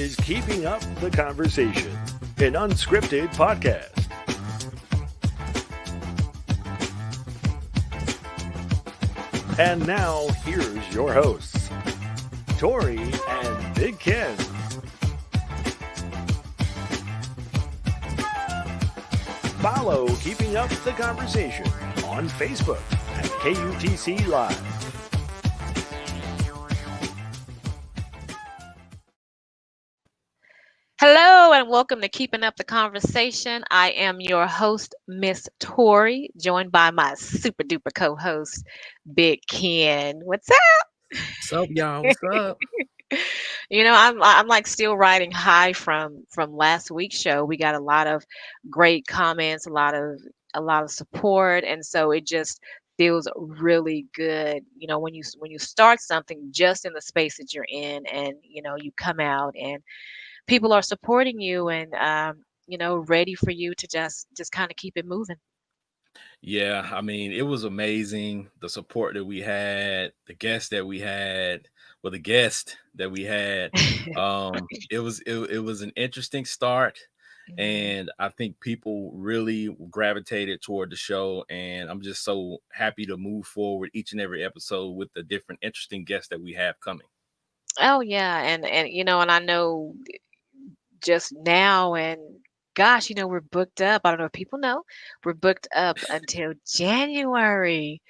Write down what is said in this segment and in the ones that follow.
is Keeping Up the Conversation, an unscripted podcast. And now, here's your hosts, Tori and Big Ken. Follow Keeping Up the Conversation on Facebook at KUTC Live. Hello and welcome to Keeping Up the Conversation. I am your host, Miss Tori, joined by my super duper co-host, Big Ken. What's up? What's up, y'all? What's up? I'm like still riding high from last week's show. We got a lot of great comments, a lot of support, and so it just feels really good. When you start something just in the space that you're in, and you come out and people are supporting you and ready for you to just kind of keep it moving. Yeah, I mean, it was amazing. The support that we had, the guest that we had, well, the guest that we had. It was an interesting start, Mhm. and I think people really gravitated toward the show. And I'm just so happy to move forward each and every episode with the different interesting guests that we have coming. Oh yeah, and I know just now and gosh, we're booked up. I don't know if people know, we're booked up until January.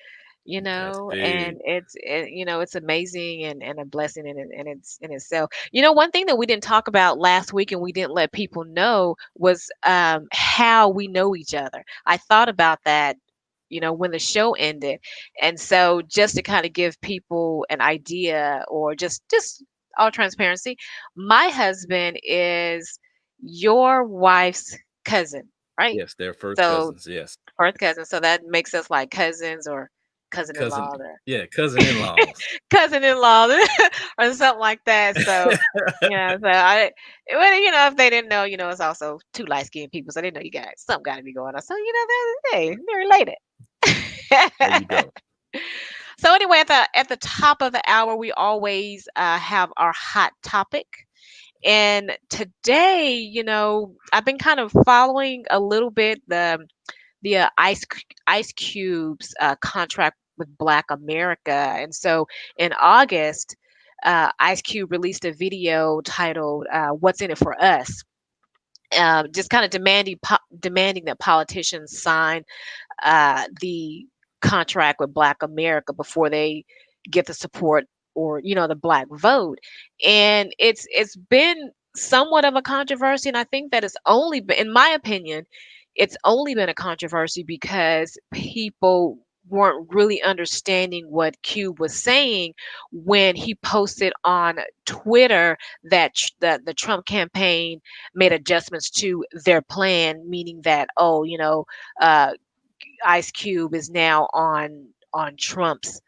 That's And big. it's amazing and a blessing in itself. One thing that we didn't talk about last week and we didn't let people know was how we know each other. I thought about that when the show ended, and so just to kind of give people an idea, or just all transparency, my husband is your wife's cousin, right? Yes, they're first So cousins. Yes, first cousin, so that makes us like cousins or cousin. cousin-in-law or Yeah, cousin-in-laws. cousin-in-law or something like that. So yeah, so well, if they didn't know, it's also two light-skinned people, so they know you got something got to be going on. So they're related. There you go. So anyway, at the top of the hour, we always have our hot topic. And today, I've been kind of following a little bit the Ice Cube's contract with Black America, and so in August, Ice Cube released a video titled "What's in It for Us." Just kind of demanding that politicians sign the contract with Black America before they get the support, or the Black vote. And it's been somewhat of a controversy, and I think that it's only been, in my opinion, it's only been a controversy because people weren't really understanding what Cube was saying when he posted on Twitter that the Trump campaign made adjustments to their plan, meaning that, uh, Ice Cube is now on Trump's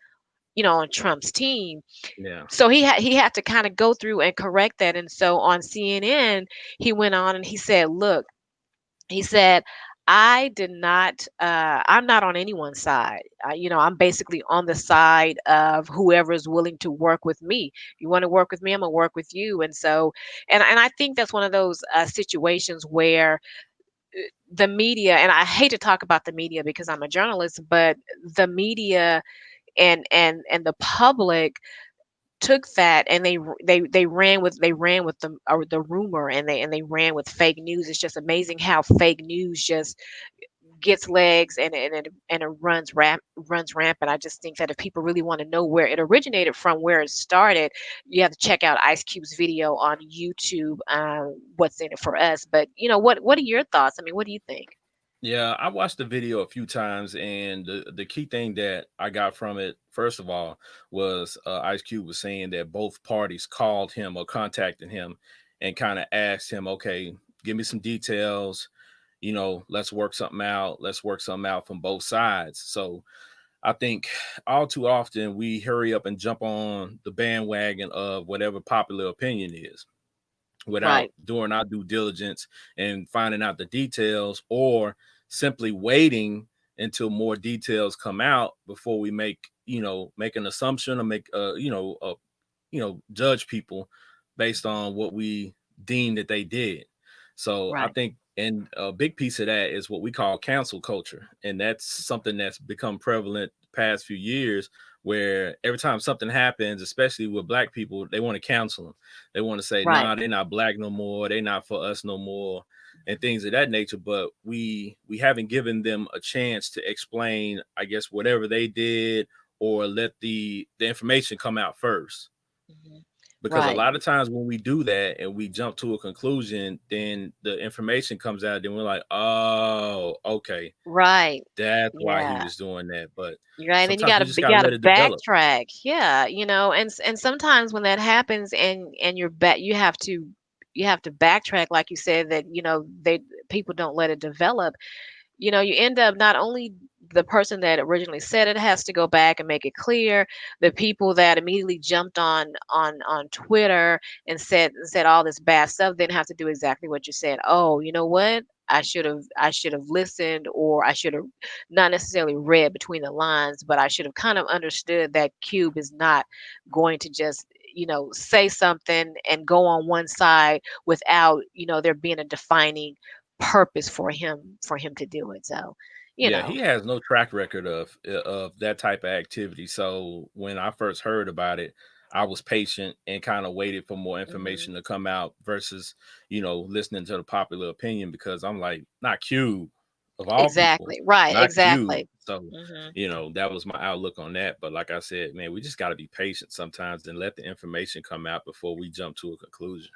team. Yeah. So he had to kind of go through and correct that. And so on CNN, he went on and he said, "Look," he said, I'm not on anyone's side. I'm basically on the side of whoever is willing to work with me. You want to work with me, I'm gonna work with you." And so, and I think that's one of those situations where the media, and I hate to talk about the media because I'm a journalist, but the media and the public took that, and they ran with the rumor, and they ran with fake news. It's just amazing how fake news just gets legs, and it runs rampant. I just think that if people really want to know where it originated from, where it started, you have to check out Ice Cube's video on YouTube. What's in it for us? But what are your thoughts? I mean, what do you think? Yeah, I watched the video a few times, and the key thing that I got from it, first of all, was Ice Cube was saying that both parties called him or contacted him and kind of asked him, okay, give me some details, let's work something out. Let's work something out from both sides. So I think all too often we hurry up and jump on the bandwagon of whatever popular opinion is, without Right. doing our due diligence and finding out the details, or simply waiting until more details come out before we make an assumption or make judge people based on what we deem that they did. So I Right. think, and a big piece of that is what we call cancel culture, and that's something that's become prevalent the past few years. Where every time something happens, especially with Black people, they want to cancel them. They want to say, Right. "Nah, they're not Black no more. They're not for us no more," and things of that nature. But we haven't given them a chance to explain, I guess, whatever they did, or let the information come out first. Mhm. Because a Right. lot of times when we do that and we jump to a conclusion, then the information comes out, then we're like, oh, okay, Right. that's why he Yeah. was doing that. But You're right. And then sometimes we just got to let it develop. backtrack. Yeah, and sometimes when that happens and you're back, you have to backtrack, like you said, that they people don't let it develop. You end up, not only the person that originally said it has to go back and make it clear, the people that immediately jumped on Twitter and said all this bad stuff then have to do exactly what you said. Oh, you know what? I should have listened, or I should have not necessarily read between the lines, but I should have kind of understood that Cube is not going to just say something and go on one side without there being a defining purpose for him to do it. So, you Yeah, know, he has no track record of that type of activity. So when I first heard about it, I was patient and kind of waited for more hmm information to come out versus, listening to the popular opinion, because I'm like, not Cube of all people, exactly. Right, not Cube. exactly. So, hmm that was my outlook on that. But like I said, man, we just got to be patient sometimes and let the information come out before we jump to a conclusion.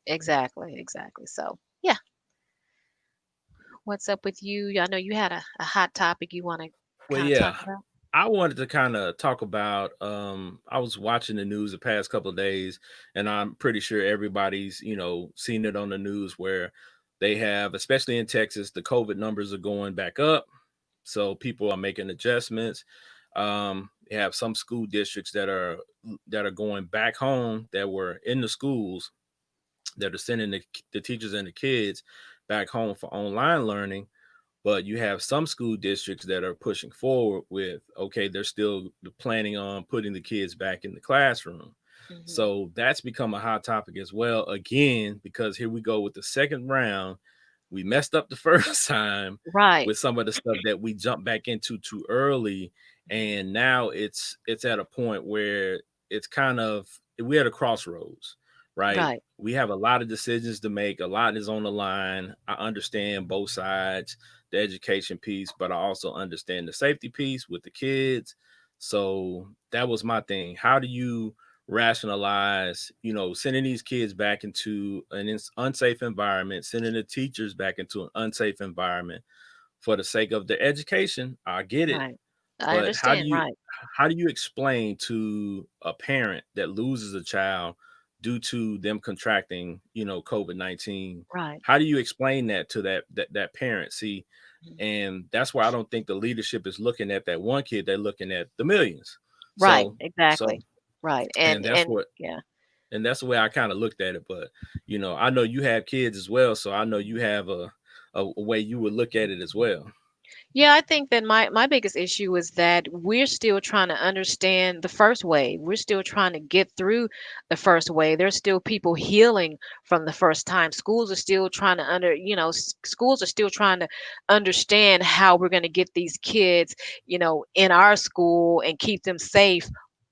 Exactly, exactly. So, yeah, what's up with you? I know you had a hot topic you want to Well, kind of talk yeah, about. I wanted to kind of talk about I was watching the news the past couple of days, and I'm pretty sure everybody's, seen it on the news where they have, especially in Texas, the COVID numbers are going back up. So people are making adjustments. You have some school districts that are going back home, that were in the schools, that are sending the teachers and the kids back home for online learning. But you have some school districts that are pushing forward with, okay, they're still planning on putting the kids back in the classroom. hmm So that's become a hot topic as well, again, because here we go with the second round. We messed up the first time Right. with some of the stuff that we jumped back into too early. And now it's at a point where it's kind of, we're at a crossroads, right? Right. We have a lot of decisions to make, a lot is on the line. I understand both sides, the education piece, but I also understand the safety piece with the kids. So that was my thing. How do you rationalize, sending these kids back into an unsafe environment, sending the teachers back into an unsafe environment for the sake of the education? I get it, Right. I but how do understand. you Right. how do you explain to a parent that loses a child due to them contracting, COVID-19? Right. How do you explain that to that parent? See, Mhm. and that's why I don't think the leadership is looking at that one kid, they're looking at the millions. Right. So Exactly. Right. and that's And what yeah. and that's the way I kind of looked at it. But I know you have kids as well, so I know you have a way you would look at it as well. Yeah, I think that my biggest issue is that we're still trying to understand the first wave. We're still trying to get through the first wave. There's still people healing from the first time. Schools are still trying to schools are still trying to understand how we're going to get these kids, in our school and keep them safe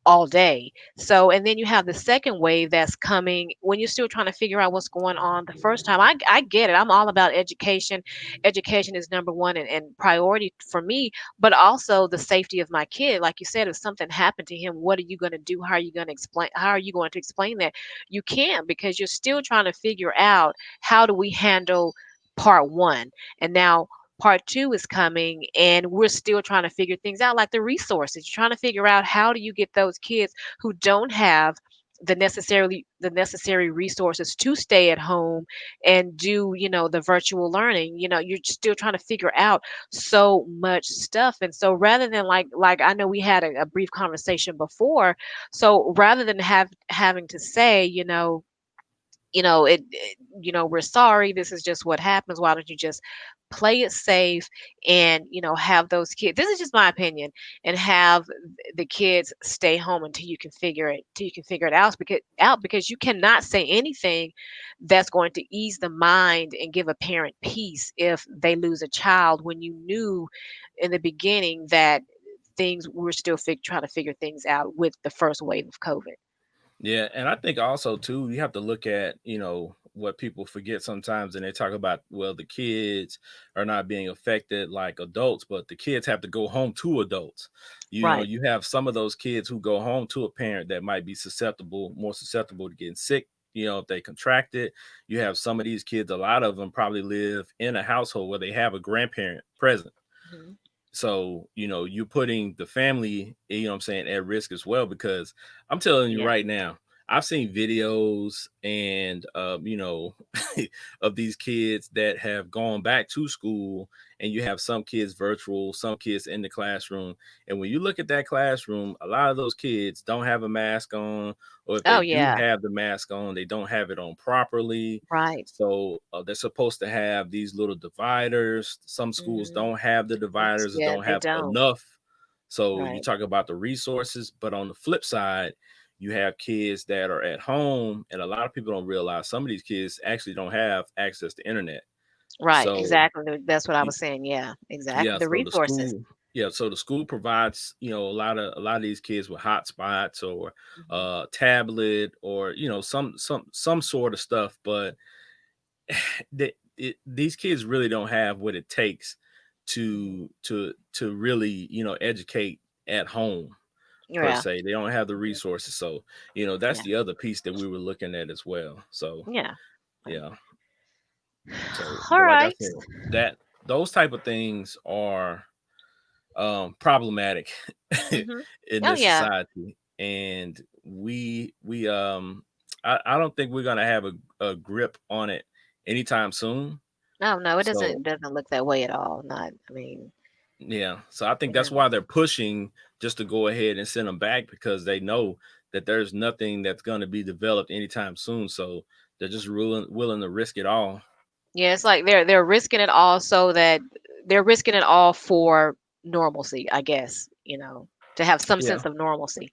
all day. So, and then you have the second wave that's coming when you're still trying to figure out what's going on the first time. I get it. I'm all about education. Education is number one and priority for me, but also the safety of my kid. Like you said, if something happened to him, what are you going to do? How are you going to explain that? You can't, because you're still trying to figure out how do we handle part one. And now part two is coming, and we're still trying to figure things out, like the resources. You're trying to figure out how do you get those kids who don't have the necessary resources to stay at home and do the virtual learning. You're still trying to figure out so much stuff. And so rather than, like I know we had a brief conversation before, so rather than having to say, we're sorry, this is just what happens, why don't you just play it safe and have those kids, this is just my opinion, and have the kids stay home until you can figure it out, because you cannot say anything that's going to ease the mind and give a parent peace if they lose a child when you knew in the beginning that things we're still trying to figure things out with the first wave of COVID. Yeah, and I think also too, you have to look at, what people forget sometimes, and they talk about, well, the kids are not being affected like adults, but the kids have to go home to adults. Right. You have some of those kids who go home to a parent that might be more susceptible to getting sick, if they contract it. You have some of these kids, a lot of them probably live in a household where they have a grandparent present. Mhm. So, you're putting the family, what I'm saying, at risk as well, because I'm telling you Yeah. right now, I've seen videos and, of these kids that have gone back to school, and you have some kids virtual, some kids in the classroom. And when you look at that classroom, a lot of those kids don't have a mask on, or if Oh they do yeah. have the mask on, they don't have it on properly. Right. So they're supposed to have these little dividers. Some schools Mhm. don't have the dividers or Yeah, don't they have don't. enough. So you Right. talk about the resources, but on the flip side, you have kids that are at home, and a lot of people don't realize some of these kids actually don't have access to internet. Right. So Exactly. That's what I y- was saying. Yeah. yeah, Exactly. The so the resources. school, yeah, so the school provides, a lot of these kids with hotspots or Mhm. tablet or some sort of stuff, but these kids really don't have what it takes Mhm. to really educate at home per Yeah. se. They don't have the Mhm. resources, so that's Yeah. the other piece that we were looking at as well. So Yeah. Right. yeah, so All but like I right. said, that those type of things are problematic Mhm. in Oh this yeah. society, and I don't think we're gonna have a grip on it anytime soon. No, no, it doesn't So it doesn't look that way at all. Not. I mean. yeah, so I think that's Yeah. why they're pushing just to go ahead and send them back, because they know that there's nothing that's going to be developed anytime soon. So they're just willing to risk it all. Yeah. It's like they're risking it all so that they're risking it all for normalcy, I guess. To have some Yeah. sense of normalcy.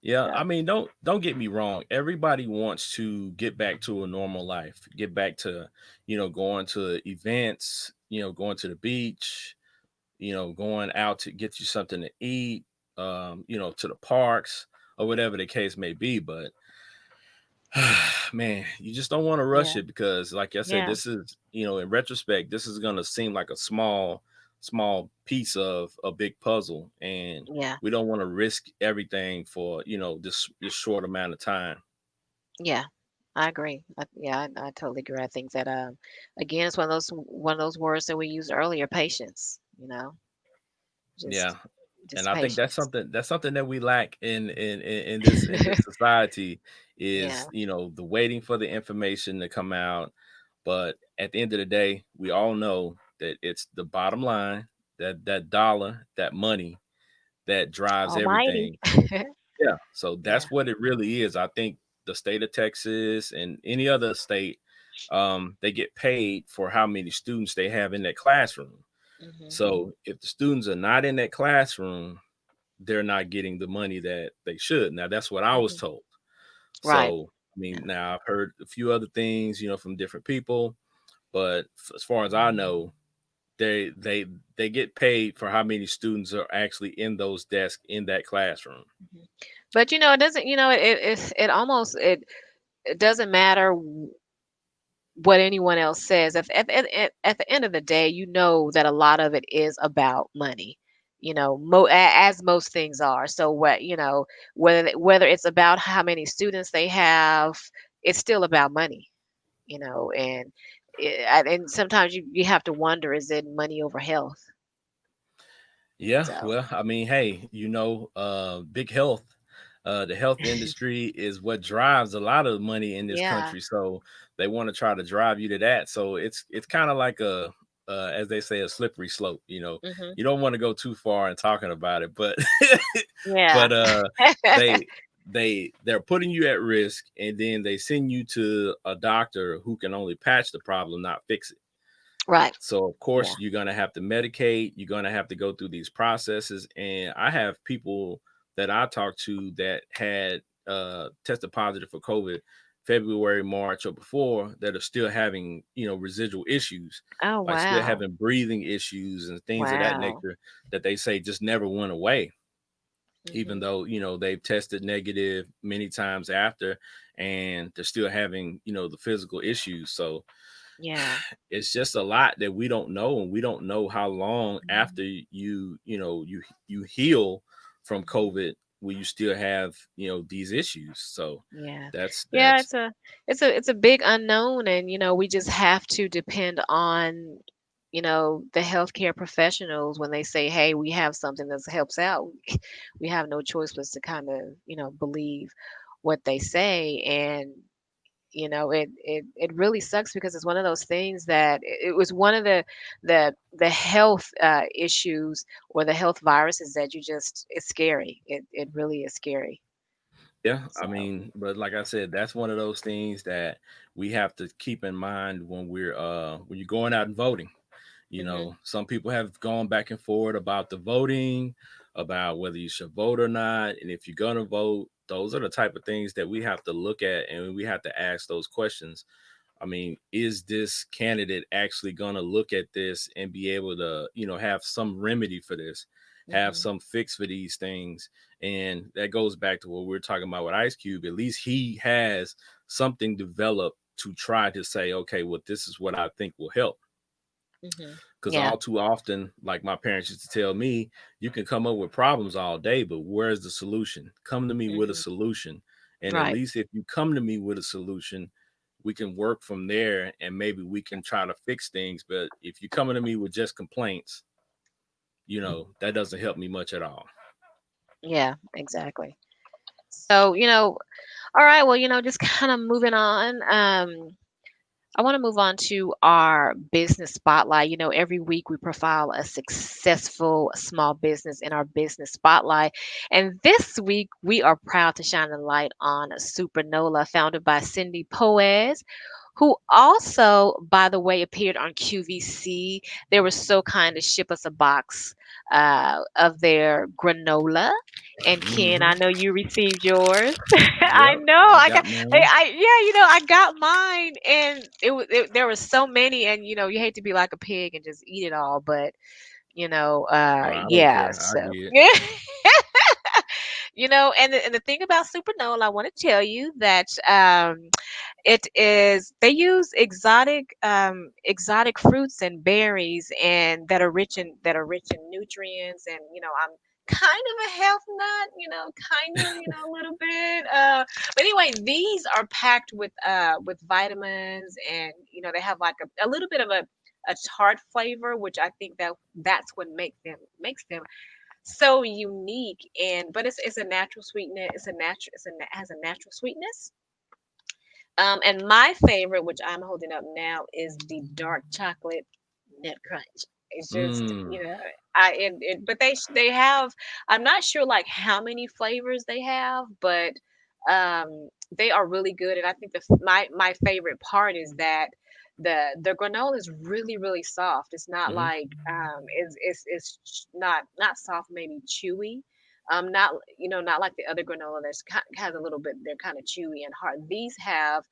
Yeah, I So. mean, don't get me wrong. Everybody wants to get back to a normal life, get back to, going to events, going to the beach, going out to get you something to eat, to the parks or whatever the case may be. But man, you just don't want to rush Yeah. it, because like I said, Yeah. this is, in retrospect, this is going to seem like a small piece of a big puzzle, and Yeah. we don't want to risk everything for, this short amount of time. Yeah. I agree. I totally agree. I think that again, it's one of those words that we used earlier, patience. Yeah. Just And just I think patience. that's something that we lack in this society, Yeah. is, the waiting for the information to come out. But at the end of the day, we all know that it's the bottom line, that dollar, that money, that drives Almighty. everything. Yeah. So Yeah. that's what it really is. I think the state of Texas and any other state, they get paid for how many students they have in that classroom. Hmm. So if the students are not in that classroom, they're not getting the money that they should. Now that's what I was Hmm. told. Right. So I mean, Yeah. now I've heard a few other things, from different people, but as far as I Hmm. know, they get paid for how many students are actually in those desks in that classroom. Hmm. But it doesn't. It almost it doesn't matter what anyone else says. At the end of the day, you know that a lot of it is about money. As most things are. So whether it's about how many students they have, it's still about money. And sometimes you have to wonder, is it money over health? Yeah, So. well, I mean, hey, big health, the health industry is what drives a lot of money in this Yeah. country. So they want to try to drive you to that. So it's kind of like as they say, a slippery slope. Hmm. You don't want to go too far in talking about it, but Yeah. but they they're putting you at risk, and then they send you to a doctor who can only patch the problem, not fix it. Right. So of Yeah. course you're gonna have to medicate, you're gonna have to go through these processes. And I have people that I talked to that had tested positive for COVID February, March, or before, that are still having, residual issues, Oh, like still wow. having breathing issues and things of that Wow. nature, that they say just never went away, even Hmm. though they've tested negative many times after, and they're still having the physical issues. So Yeah. it's just a lot that we don't know, and we don't know how long Mhm. after you heal from Mhm. COVID will you still have these issues. So Yeah. Yeah, that's it's a big unknown, and we just have to depend on the healthcare professionals when they say, "Hey, we have something that helps out." We have no choice but to kind of, believe what they say. And it really sucks because it's one of those things that it was one of the health issues or the health viruses that it's scary. It really is scary. Yeah, I So. mean, but like I said, that's one of those things that we have to keep in mind when you're going out and voting. Hmm. Some people have gone back and forth about the voting, about whether you should vote or not. And if you're gonna vote, those are the type of things that we have to look at, and we have to ask those questions. I mean, is this candidate actually going to look at this and be able to, have some remedy for this, have Hmm. some fix for these things? And that goes back to what we are talking about with Ice Cube. At least he has something developed to try to say, okay, well, this is what I think will help. Hmm. Because Yeah. all too often, like my parents used to tell me, you can come up with problems all day, but where's the solution? Come to me with a Hmm. solution. And at Right. least if you come to me with a solution, we can work from there, and maybe we can try to fix things. But if you're coming to me with just complaints, that doesn't help me much at all. Yeah, exactly. So, all right, well, just kind of moving on. I want to move on to our business spotlight. Every week we profile a successful small business in our business spotlight. And this week we are proud to shine a light on Supernola, founded by Cindy Poez, who also, by the way, appeared on QVC. They were so kind to ship us a box of their granola. And Ken, Hmm. I know you received yours. I Yep, know. I I got. got mine. Yeah. I got mine, and there were so many, and you hate to be like a pig and just eat it all, but I don't yeah. care. I So. get it. And the thing about Supernova, I want to tell you that it is they use exotic fruits and berries and that are rich in nutrients. And I'm kind of a health nut, kind of, a little bit. But anyway, these are packed with vitamins, and they have like a little bit of a tart flavor, which I think that's what makes them so unique. And but it's a natural sweetness. Has a natural sweetness. And my favorite, which I'm holding up now, is the dark chocolate nut crunch. It's just, Mm. but they have. I'm not sure like how many flavors they have, but they are really good. And I think my favorite part is that the granola is really really soft. It's not Hmm. like it's not soft, maybe chewy. Not not like the other granola that's has a little bit. They're kind of chewy and hard. These have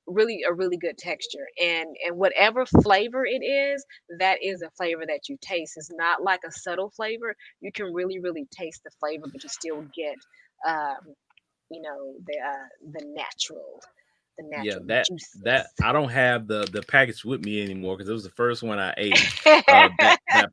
really a really good texture, and whatever flavor it is, that is a flavor that you taste. It's not like a subtle flavor. You can really really taste the flavor, but you still get um, the natural Yeah, the that juiciness. I don't have the package with me anymore because it was the first one I ate. That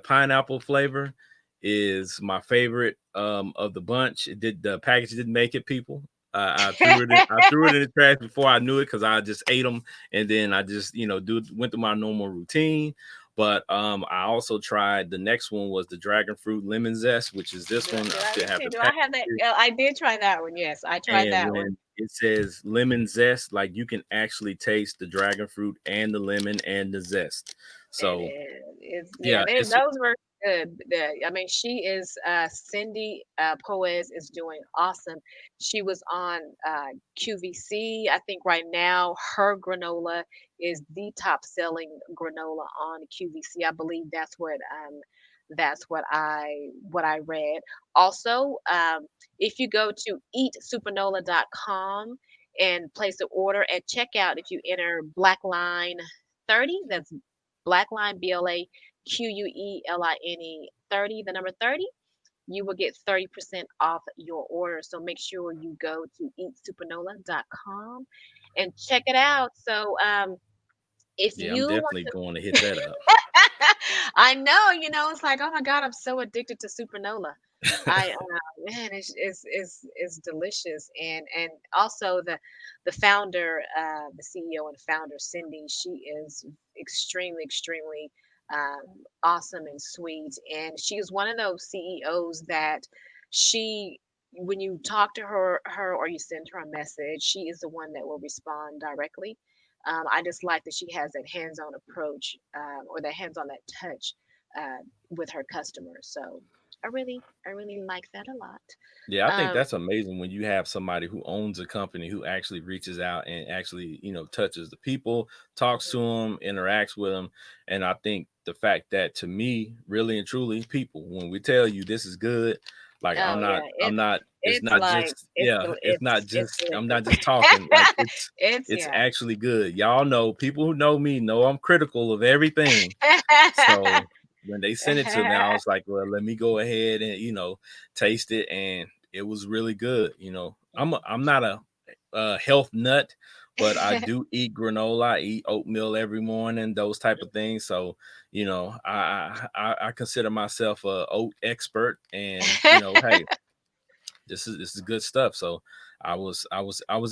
pineapple flavor is my favorite of the bunch. The package didn't make it, people. I threw it in the trash before I knew it because I just ate them, and then I just went through my normal routine. But I also tried the next one was the dragon fruit lemon zest, which is this Did I, one. did I I still let me have see? the Do I package. have that? I did try that one. Yes, I tried And that one. when it says lemon zest, like you can actually taste the dragon fruit and the lemon and the zest. And So it's yeah, yeah, those were. good. I mean, she is Cindy Poez is doing awesome. She was on QVC. I think right now her granola is the top selling granola on QVC. I believe that's what I read. Also, if you go to eatsupernola.com and place an order at checkout, if you enter Black Line 30, that's Black Line BLAQUELINE 30, the number 30, you will get 30% off your order. So make sure you go to eatsupernola.com and check it out. So if Yeah, I'm you want definitely to going to hit that up. I know, it's like, oh my God, I'm so addicted to Supernola. Man, it's delicious, and also the founder, the CEO and founder, Cindy, she is extremely awesome and sweet, and she is one of those CEOs that she, when you talk to her or you send her a message, she is the one that will respond directly. I just like that she has that hands-on approach, or that hands-on, that touch with her customers. So I really like that a lot. Yeah, I think Um, that's amazing when you have somebody who owns a company who actually reaches out and actually, touches the people, talks to mhm. them, interacts with them. And I think the fact that, to me, really and truly, people, when we tell you this is good, like Oh yeah, it's it's not like just, yeah, it's I'm delicious. not just talking. Like It's it's yeah. actually good. Y'all know, people who know me know I'm critical of everything. So when they sent it to me, I was like, well, let me go ahead and, taste it. And it was really good. I'm not a health nut, but I do eat granola. I eat oatmeal every morning, those type of things. So, I consider myself a oat expert, and, hey, this is good stuff. So I was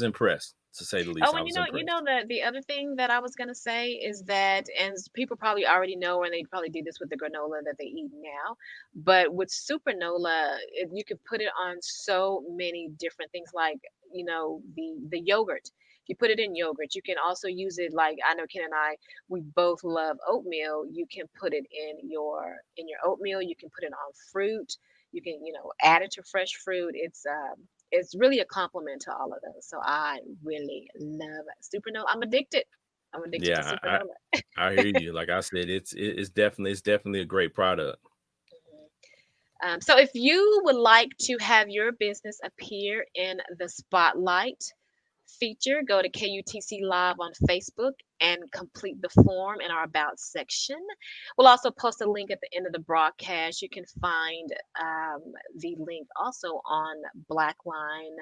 impressed, to say the least. Oh, I and was you know impressed. the other thing that I was gonna say is that, and people probably already know, and they probably do this with the granola that they eat now, but with Supernola, you can put it on so many different things, like the yogurt. If you put it in yogurt, you can also use it. Like, I know Ken and I, we both love oatmeal. You can put it in your oatmeal. You can put it on fruit. You can add it to fresh fruit. It's really a compliment to all of those. So I really love Supernova. I'm addicted. I'm addicted to Yeah, Supernova. I hear you. Like I said, it's definitely a great product. So if you would like to have your business appear in the spotlight feature, go to KUTC Live on Facebook and complete the form in our About section. We'll also post a link at the end of the broadcast. You can find the link also on Blackline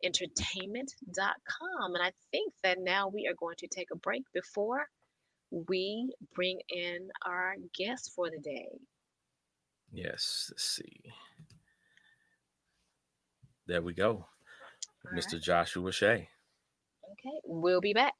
entertainment.com. And I think that now we are going to take a break before we bring in our guest for the day. Yes, let's see. There we go. All Mr. right. Joshua Shea. Okay. We'll be back.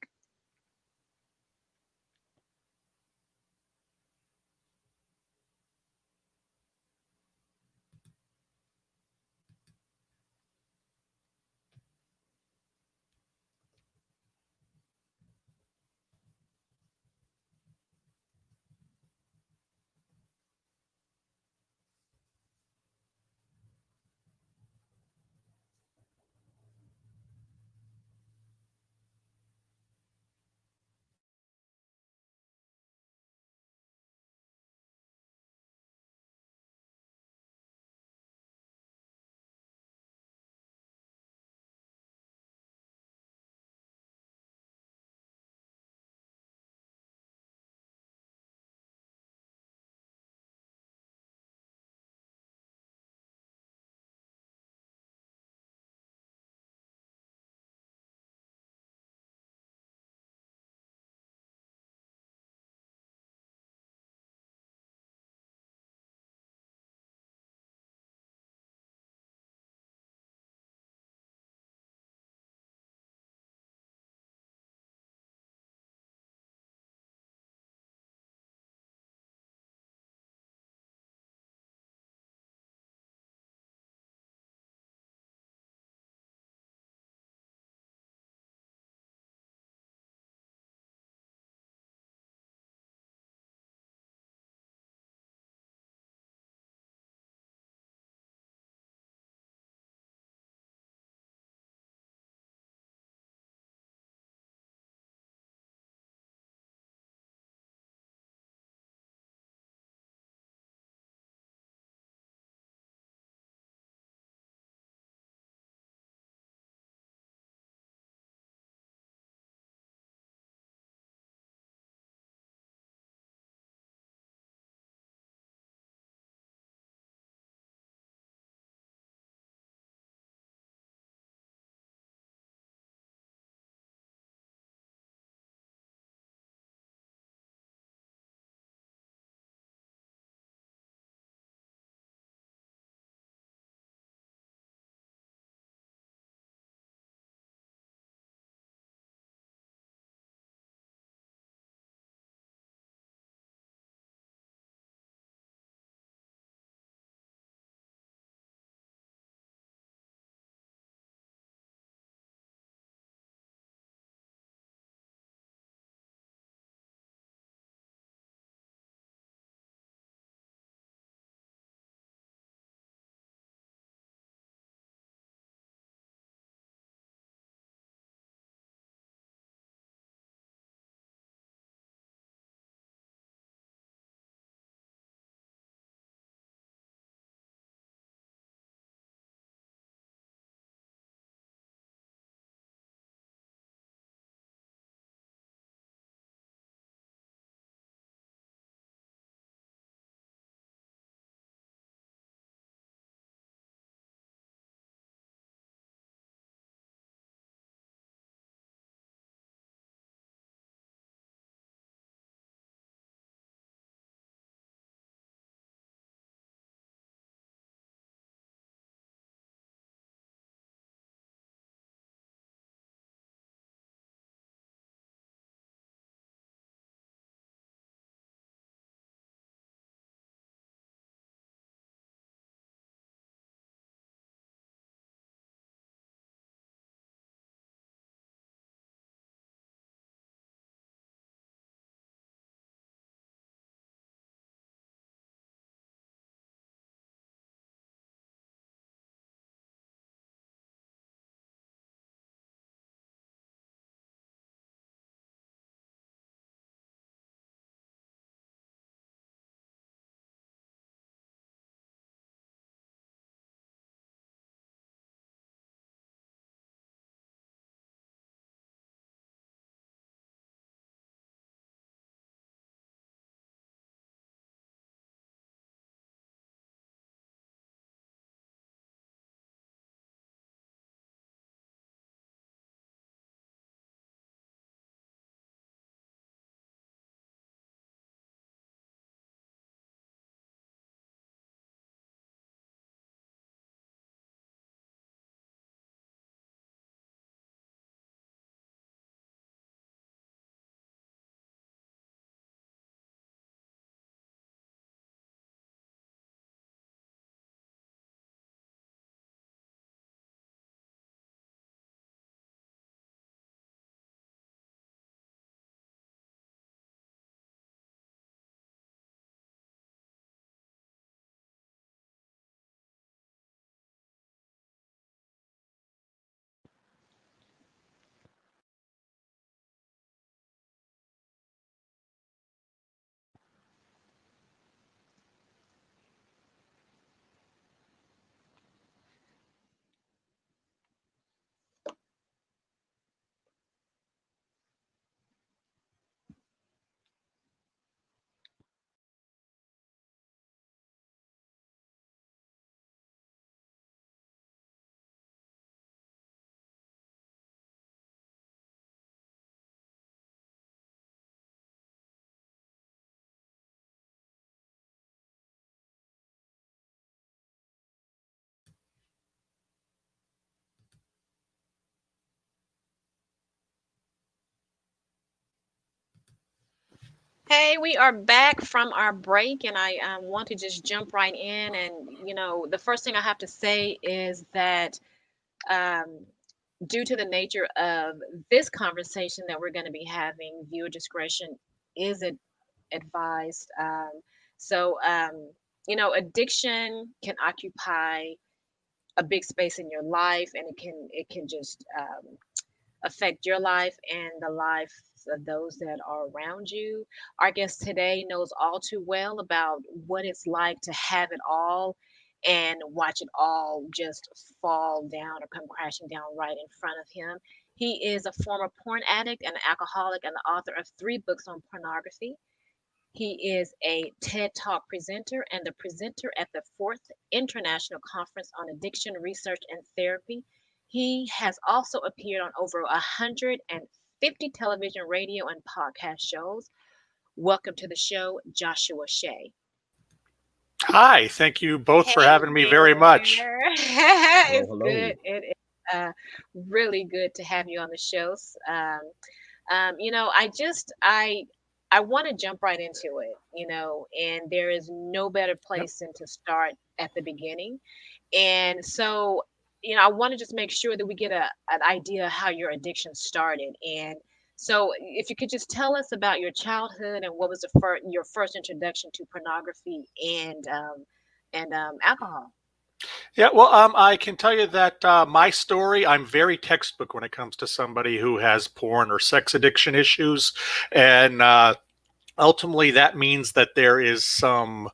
Hey, we are back from our break, and I want to just jump right in. And, the first thing I have to say is that um, due to the nature of this conversation that we're going to be having, viewer discretion is advised. Addiction can occupy a big space in your life, and it can just affect your life and the lives of those that are around you. Our guest today knows all too well about what it's like to have it all and watch it all just fall down or come crashing down right in front of him. He is a former porn addict and alcoholic and the author of 3 books on pornography. He is a TED Talk presenter and the presenter at the 4th International Conference on Addiction Research and Therapy. He has also appeared on over 150 television, radio, and podcast shows. Welcome to the show, Joshua Shea. Hi, thank you both for Hey having me very much. there. Hello, It's hello. good. It is really good to have you on the shows. I want to jump right into it, and there is no better Yep. place than to start at the beginning. And so, I want to just make sure that we get an idea how your addiction started. And so, if you could just tell us about your childhood and what was your first introduction to pornography and alcohol. Yeah, well, I can tell you that my story, I'm very textbook when it comes to somebody who has porn or sex addiction issues. And ultimately, that means that there is some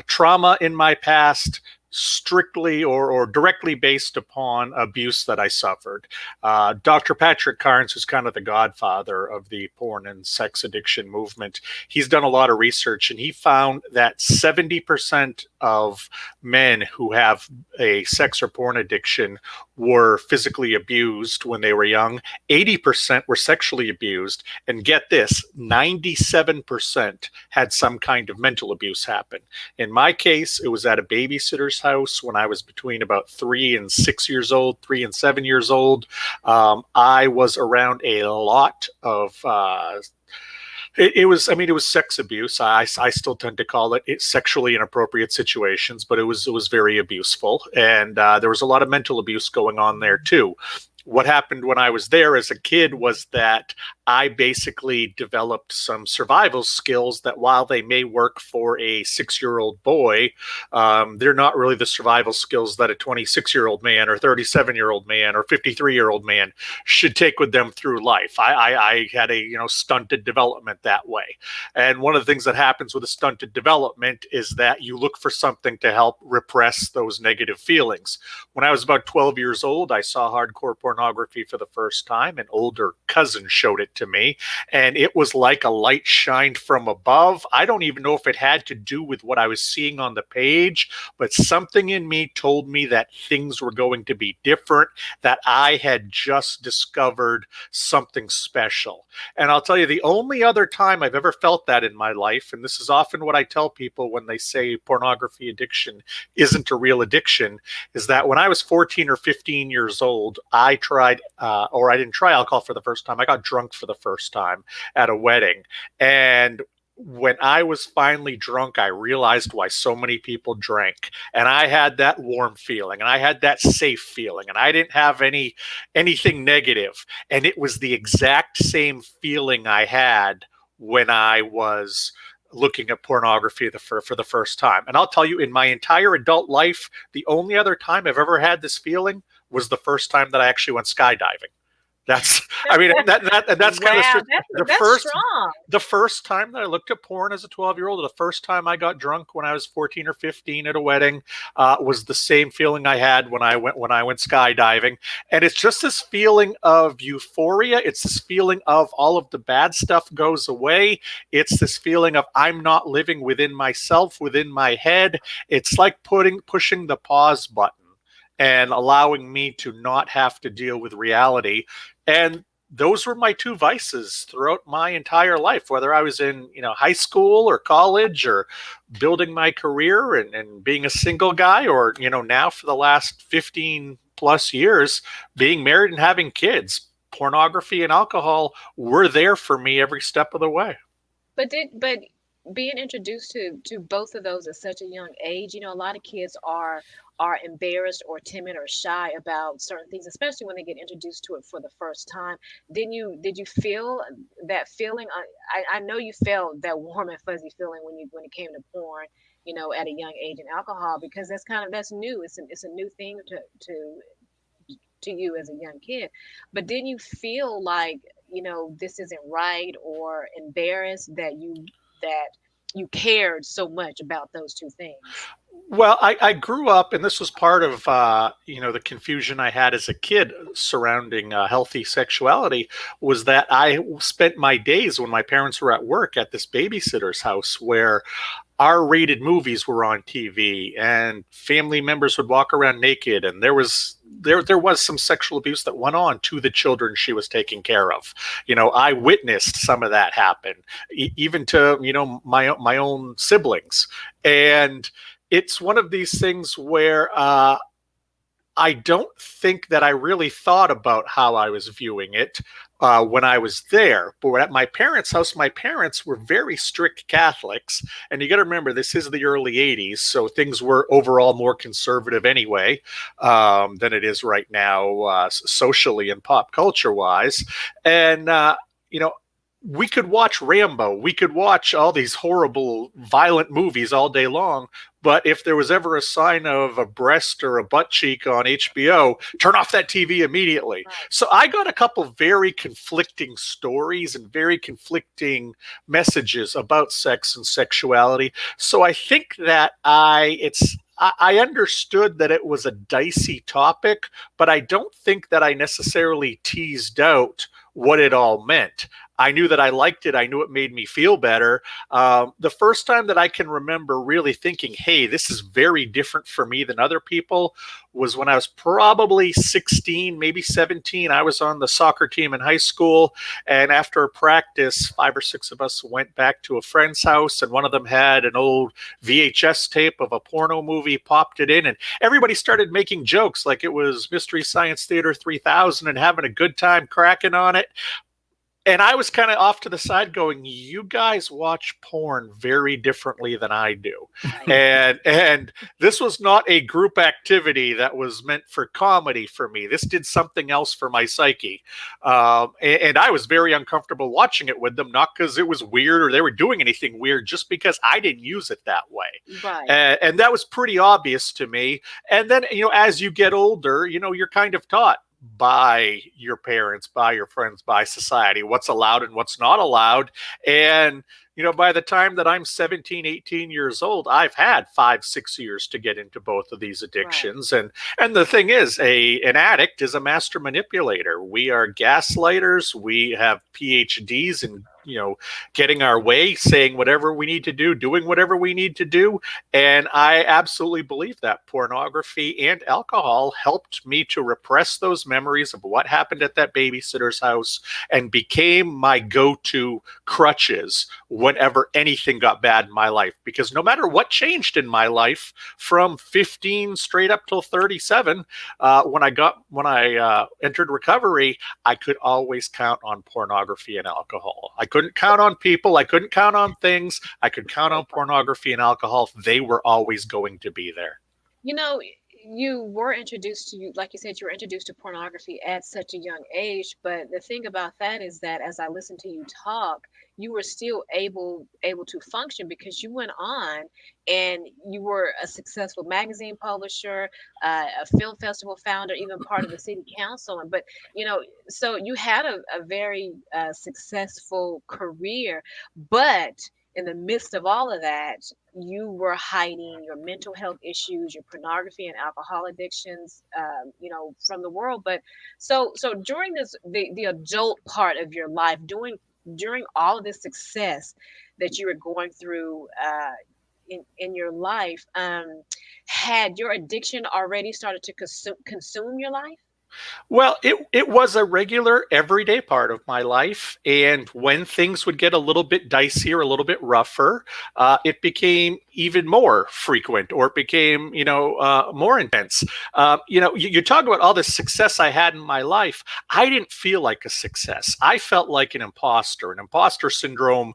trauma in my past, strictly or directly based upon abuse that I suffered. Dr. Patrick Carnes, who's kind of the godfather of the porn and sex addiction movement, he's done a lot of research and he found that 70% of men who have a sex or porn addiction were physically abused when they were young, 80% were sexually abused, and get this, 97% had some kind of mental abuse happen. In my case, it was at a babysitter's house when I was between about 3 and 6 years old, 3 and 7 years old. I was around a lot of it was, I mean, it was sex abuse. I still tend to call it sexually inappropriate situations, but it was very abuseful, and there was a lot of mental abuse going on there too. What happened when I was there as a kid was that I basically developed some survival skills that, while they may work for a 6-year-old boy, they're not really the survival skills that a 26-year-old man or 37-year-old man or 53-year-old man should take with them through life. I had a stunted development that way, and one of the things that happens with a stunted development is that you look for something to help repress those negative feelings. When I was about 12 years old, I saw hardcore pornography for the first time. An older cousin showed it to me, and it was like a light shined from above. I don't even know if it had to do with what I was seeing on the page, but something in me told me that things were going to be different, that I had just discovered something special. And I'll tell you, the only other time I've ever felt that in my life, and this is often what I tell people when they say pornography addiction isn't a real addiction, is that when I was 14 or 15 years old, I tried, or I didn't try alcohol for the first time. I got drunk for the first time at a wedding. And when I was finally drunk, I realized why so many people drank. And I had that warm feeling and I had that safe feeling, and I didn't have anything negative. And it was the exact same feeling I had when I was looking at pornography for the first time. And I'll tell you, in my entire adult life, the only other time I've ever had this feeling was the first time that I actually went skydiving. That's, I mean, that's kind Wow, of the that's first strong. the first time that I looked at porn as a 12-year-old, the first time I got drunk when I was 14 or 15 at a wedding, was the same feeling I had when I went skydiving. And it's just this feeling of euphoria. It's this feeling of all of the bad stuff goes away. It's this feeling of I'm not living within myself, within my head. It's like pushing the pause button and allowing me to not have to deal with reality. And those were my two vices throughout my entire life, whether I was in high school or college or building my career and being a single guy, or now for the last 15 plus years being married and having kids. Pornography and alcohol were there for me every step of the way. But being introduced to both of those at such a young age, a lot of kids are embarrassed or timid or shy about certain things, especially when they get introduced to it for the first time. Did you feel that feeling? I know you felt that warm and fuzzy feeling when it came to porn, at a young age, and alcohol, because that's new. It's a new thing to you as a young kid. But didn't you feel like, this isn't right, or embarrassed that you cared so much about those two things? Well, I grew up, and this was part of the confusion I had as a kid surrounding healthy sexuality, was that I spent my days when my parents were at work at this babysitter's house where R-rated movies were on TV, and family members would walk around naked, and there was some sexual abuse that went on to the children she was taking care of. I witnessed some of that happen, even to my own siblings, and it's one of these things where I don't think that I really thought about how I was viewing it when I was there. But at my parents' house, my parents were very strict Catholics. And you got to remember, this is the early 80s. So things were overall more conservative anyway than it is right now, socially and pop culture wise. And, you know, we could watch Rambo. We could watch all these horrible, violent movies all day long. But if there was ever a sign of a breast or a butt cheek on HBO, turn off that TV immediately. So I got a couple very conflicting stories and very conflicting messages about sex and sexuality. So I think that I understood that it was a dicey topic, but I don't think that I necessarily teased out what it all meant. I knew that I liked it. I knew it made me feel better. The first time that I can remember really thinking, hey, this is very different for me than other people, was when I was probably 16, maybe 17. I was on the soccer team in high school. And after a practice, 5 or 6 of us went back to a friend's house, and one of them had an old VHS tape of a porno movie, popped it in, and everybody started making jokes like it was Mystery Science Theater 3000 and having a good time cracking on it. And I was kind of off to the side going, you guys watch porn very differently than I do. Right. And this was not a group activity that was meant for comedy for me. This did something else for my psyche. And I was very uncomfortable watching it with them, not because it was weird or they were doing anything weird, just because I didn't use it that way. Right. And that was pretty obvious to me. And then, as you get older, you're kind of taught by your parents, by your friends, by society, what's allowed and what's not allowed. And, by the time that I'm 17, 18 years old, I've had 5, 6 years to get into both of these addictions. Right. And the thing is, an addict is a master manipulator. We are gaslighters. We have PhDs in, getting our way, saying whatever we need to do, doing whatever we need to do. And I absolutely believe that pornography and alcohol helped me to repress those memories of what happened at that babysitter's house and became my go-to crutches whenever anything got bad in my life. Because no matter what changed in my life from 15 straight up till 37, when I entered recovery, I could always count on pornography and alcohol. I couldn't count on people. I couldn't count on things. I could count on pornography and alcohol. They were always going to be there. You were introduced to, like you said, you were introduced to pornography at such a young age. But the thing about that is that as I listened to you talk, you were still able to function, because you went on and you were a successful magazine publisher, a film festival founder, even part of the city council. But so you had a very successful career, but in the midst of all of that, you were hiding your mental health issues, your pornography and alcohol addictions, from the world. But so during the adult part of your life, during all of this success that you were going through in your life, had your addiction already started to consume your life? Well, it was a regular everyday part of my life. And when things would get a little bit dicier, a little bit rougher, it became even more frequent, or it became, more intense. You talk about all the success I had in my life. I didn't feel like a success. I felt like an imposter. An imposter syndrome,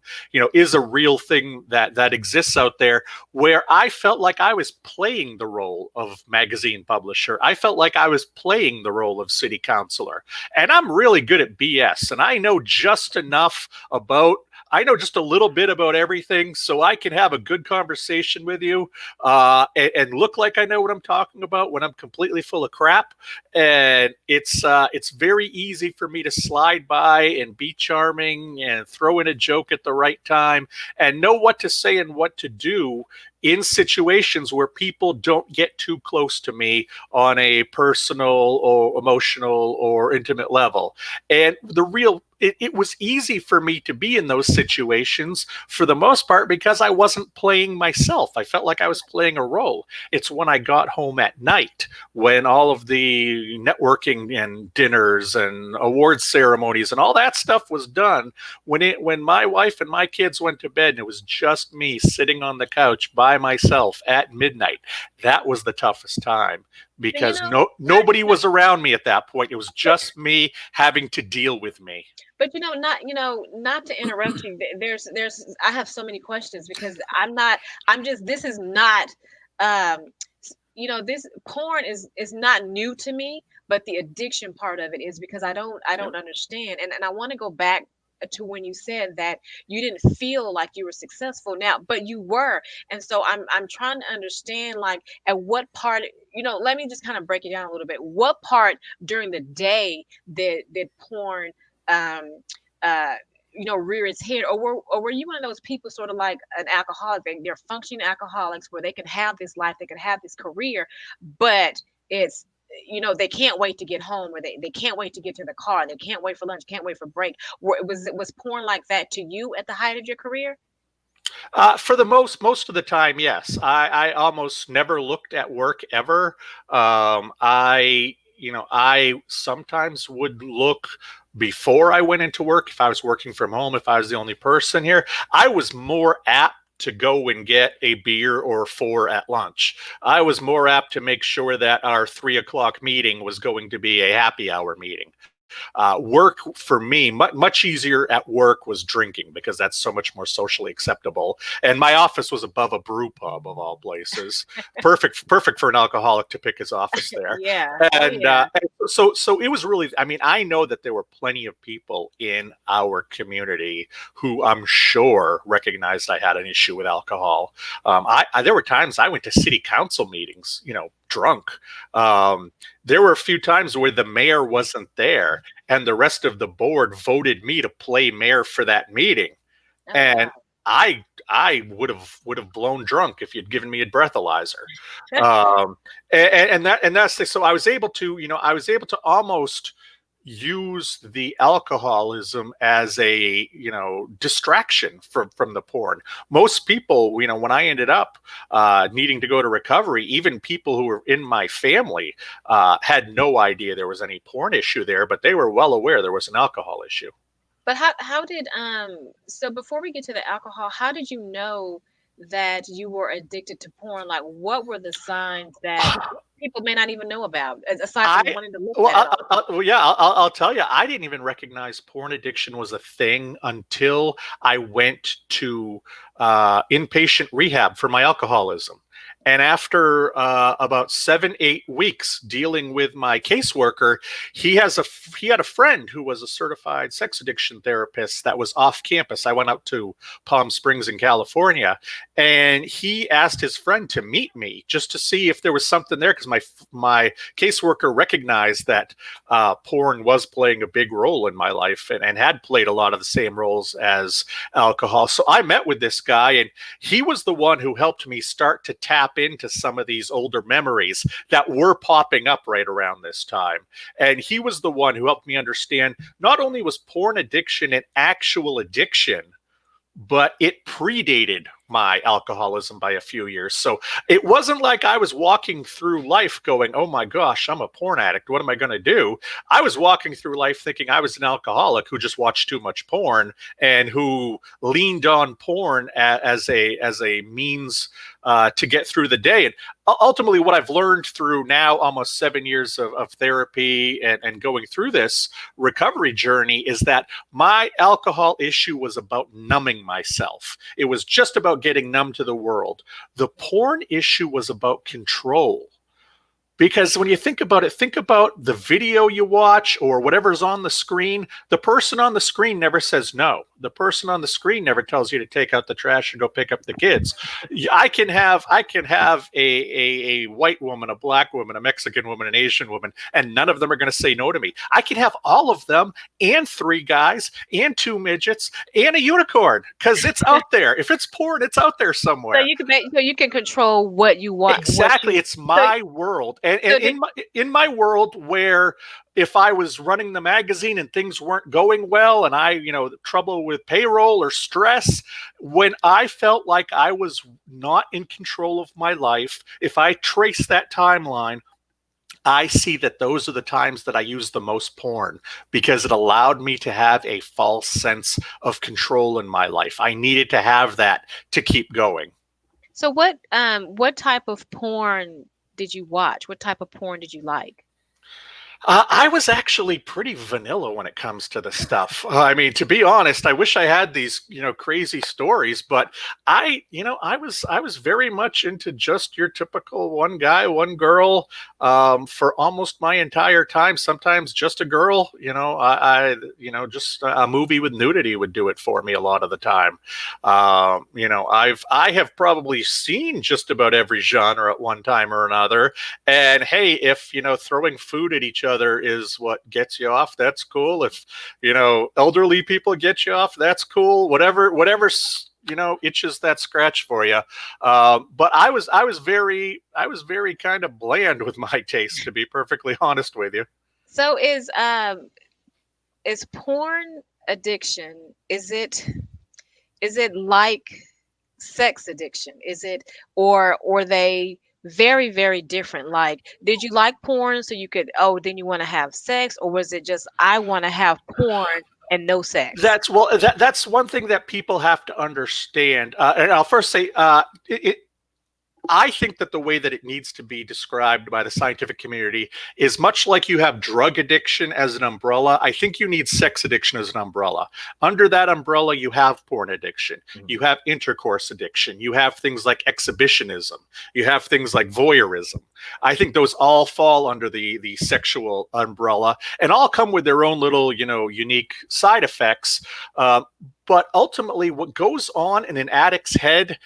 is a real thing that exists out there, where I felt like I was playing the role of magazine publisher. I felt like I was playing the role of city councilor. And I'm really good at BS. And I know just enough about I know just a little bit about everything, so I can have a good conversation with you and look like I know what I'm talking about when I'm completely full of crap. And it's very easy for me to slide by and be charming and throw in a joke at the right time and know what to say and what to do in situations where people don't get too close to me on a personal or emotional or intimate level. And it was easy for me to be in those situations for the most part because I wasn't playing myself. I felt like I was playing a role. It's when I got home at night, when all of the networking and dinners and awards ceremonies and all that stuff was done, when my wife and my kids went to bed and it was just me sitting on the couch by myself at midnight. That was the toughest time because nobody was around me at that point. It was just me having to deal with me. But not to interrupt you. I have so many questions because this is not, this porn is not new to me, but the addiction part of it is because I don't understand. And I want to go back to when you said that you didn't feel like you were successful now, but you were. And so I'm trying to understand, like, at what part, let me just kind of break it down a little bit. What part during the day did porn rear its head, or were you one of those people sort of like an alcoholic? They're functioning alcoholics where they can have this life, they can have this career, but it's they can't wait to get home, or they can't wait to get to the car, they can't wait for lunch, can't wait for break. Was porn like that to you at the height of your career? For the most of the time, yes. I almost never looked at work ever. I sometimes would look before I went into work if I was working from home, if I was the only person here. I was more apt to go and get a beer or 4 at lunch. I was more apt to make sure that our 3 o'clock meeting was going to be a happy hour meeting. Work for me, much easier at work was drinking because that's so much more socially acceptable. And my office was above a brew pub of all places. Perfect for an alcoholic to pick his office there. Yeah. And so it was really, I know that there were plenty of people in our community who I'm sure recognized I had an issue with alcohol. There were times I went to city council meetings, drunk. There were a few times where the mayor wasn't there and the rest of the board voted me to play mayor for that meeting. Oh, and wow. I would have blown drunk if you'd given me a breathalyzer. That's the, so I was able to almost use the alcoholism as a distraction from the porn. Most people, when I ended up needing to go to recovery, even people who were in my family had no idea there was any porn issue there, but they were well aware there was an alcohol issue. But how did so before we get to the alcohol, how did you know that you were addicted to porn? Like, what were the signs that people may not even know about, aside from wanting to look at it? I'll tell you, I didn't even recognize porn addiction was a thing until I went to inpatient rehab for my alcoholism. And after about 7-8 weeks dealing with my caseworker, he had a friend who was a certified sex addiction therapist that was off campus. I went out to Palm Springs in California, and he asked his friend to meet me just to see if there was something there, because my caseworker recognized that porn was playing a big role in my life and had played a lot of the same roles as alcohol. So I met with this guy, and he was the one who helped me start to tap into some of these older memories that were popping up right around this time. And he was the one who helped me understand not only was porn addiction an actual addiction, but it predated my alcoholism by a few years. So it wasn't like I was walking through life going, oh my gosh, I'm a porn addict. What am I going to do? I was walking through life thinking I was an alcoholic who just watched too much porn and who leaned on porn as a means to get through the day. And ultimately, what I've learned through now almost 7 years of therapy and going through this recovery journey is that my alcohol issue was about numbing myself. It was just about getting numb to the world. The porn issue was about control. Because when you think about it, think about the video you watch or whatever's on the screen. The person on the screen never says no. The person on the screen never tells you to take out the trash and go pick up the kids. I can have a white woman, a black woman, a Mexican woman, an Asian woman, and none of them are going to say no to me. I can have all of them and 3 guys and 2 midgets and a unicorn because it's out there. If it's porn, it's out there somewhere. So you can control what you want. Exactly. It's my world. And in my world where if I was running the magazine and things weren't going well and I, trouble with payroll or stress, when I felt like I was not in control of my life, if I trace that timeline, I see that those are the times that I use the most porn because it allowed me to have a false sense of control in my life. I needed to have that to keep going. So what type of porn did you watch? What type of porn did you like? I was actually pretty vanilla when it comes to the stuff. I mean, to be honest, I wish I had these, crazy stories, but I was very much into just your typical one guy, one girl, for almost my entire time. Sometimes just a girl, just a movie with nudity would do it for me a lot of the time. I have probably seen just about every genre at one time or another. And hey, if, throwing food at each other is what gets you off, that's cool. If elderly people get you off, that's cool. Whatever itches that scratch for you. But I was very kind of bland with my taste, to be perfectly honest with you. So is porn addiction, is it like sex addiction? Is it or they very, very different? Like, did you like porn so you could, then you want to have sex, or was it just I want to have porn and no sex? That's one thing that people have to understand. And I'll first say, I think that the way that it needs to be described by the scientific community is much like you have drug addiction as an umbrella. I think you need sex addiction as an umbrella. Under that umbrella, you have porn addiction. Mm-hmm. You have intercourse addiction. You have things like exhibitionism. You have things like voyeurism. I think those all fall under the sexual umbrella and all come with their own little, unique side effects. But ultimately, what goes on in an addict's head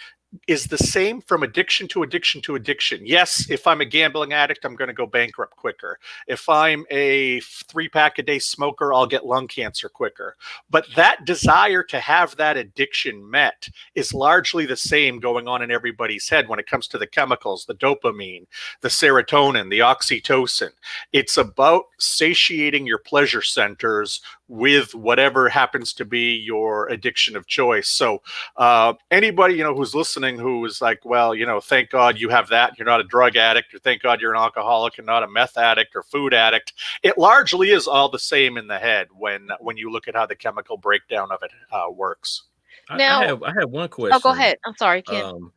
is the same from addiction to addiction to addiction. Yes, if I'm a gambling addict, I'm going to go bankrupt quicker. If I'm a 3-pack a day smoker, I'll get lung cancer quicker. But that desire to have that addiction met is largely the same going on in everybody's head when it comes to the chemicals, the dopamine, the serotonin, the oxytocin. It's about satiating your pleasure centers with whatever happens to be your addiction of choice. So anybody, who's listening who is like, well, thank God you have that. You're not a drug addict, or thank God you're an alcoholic and not a meth addict or food addict. It largely is all the same in the head when you look at how the chemical breakdown of it works. Now, I have one question. Oh, go ahead. I'm sorry, Ken.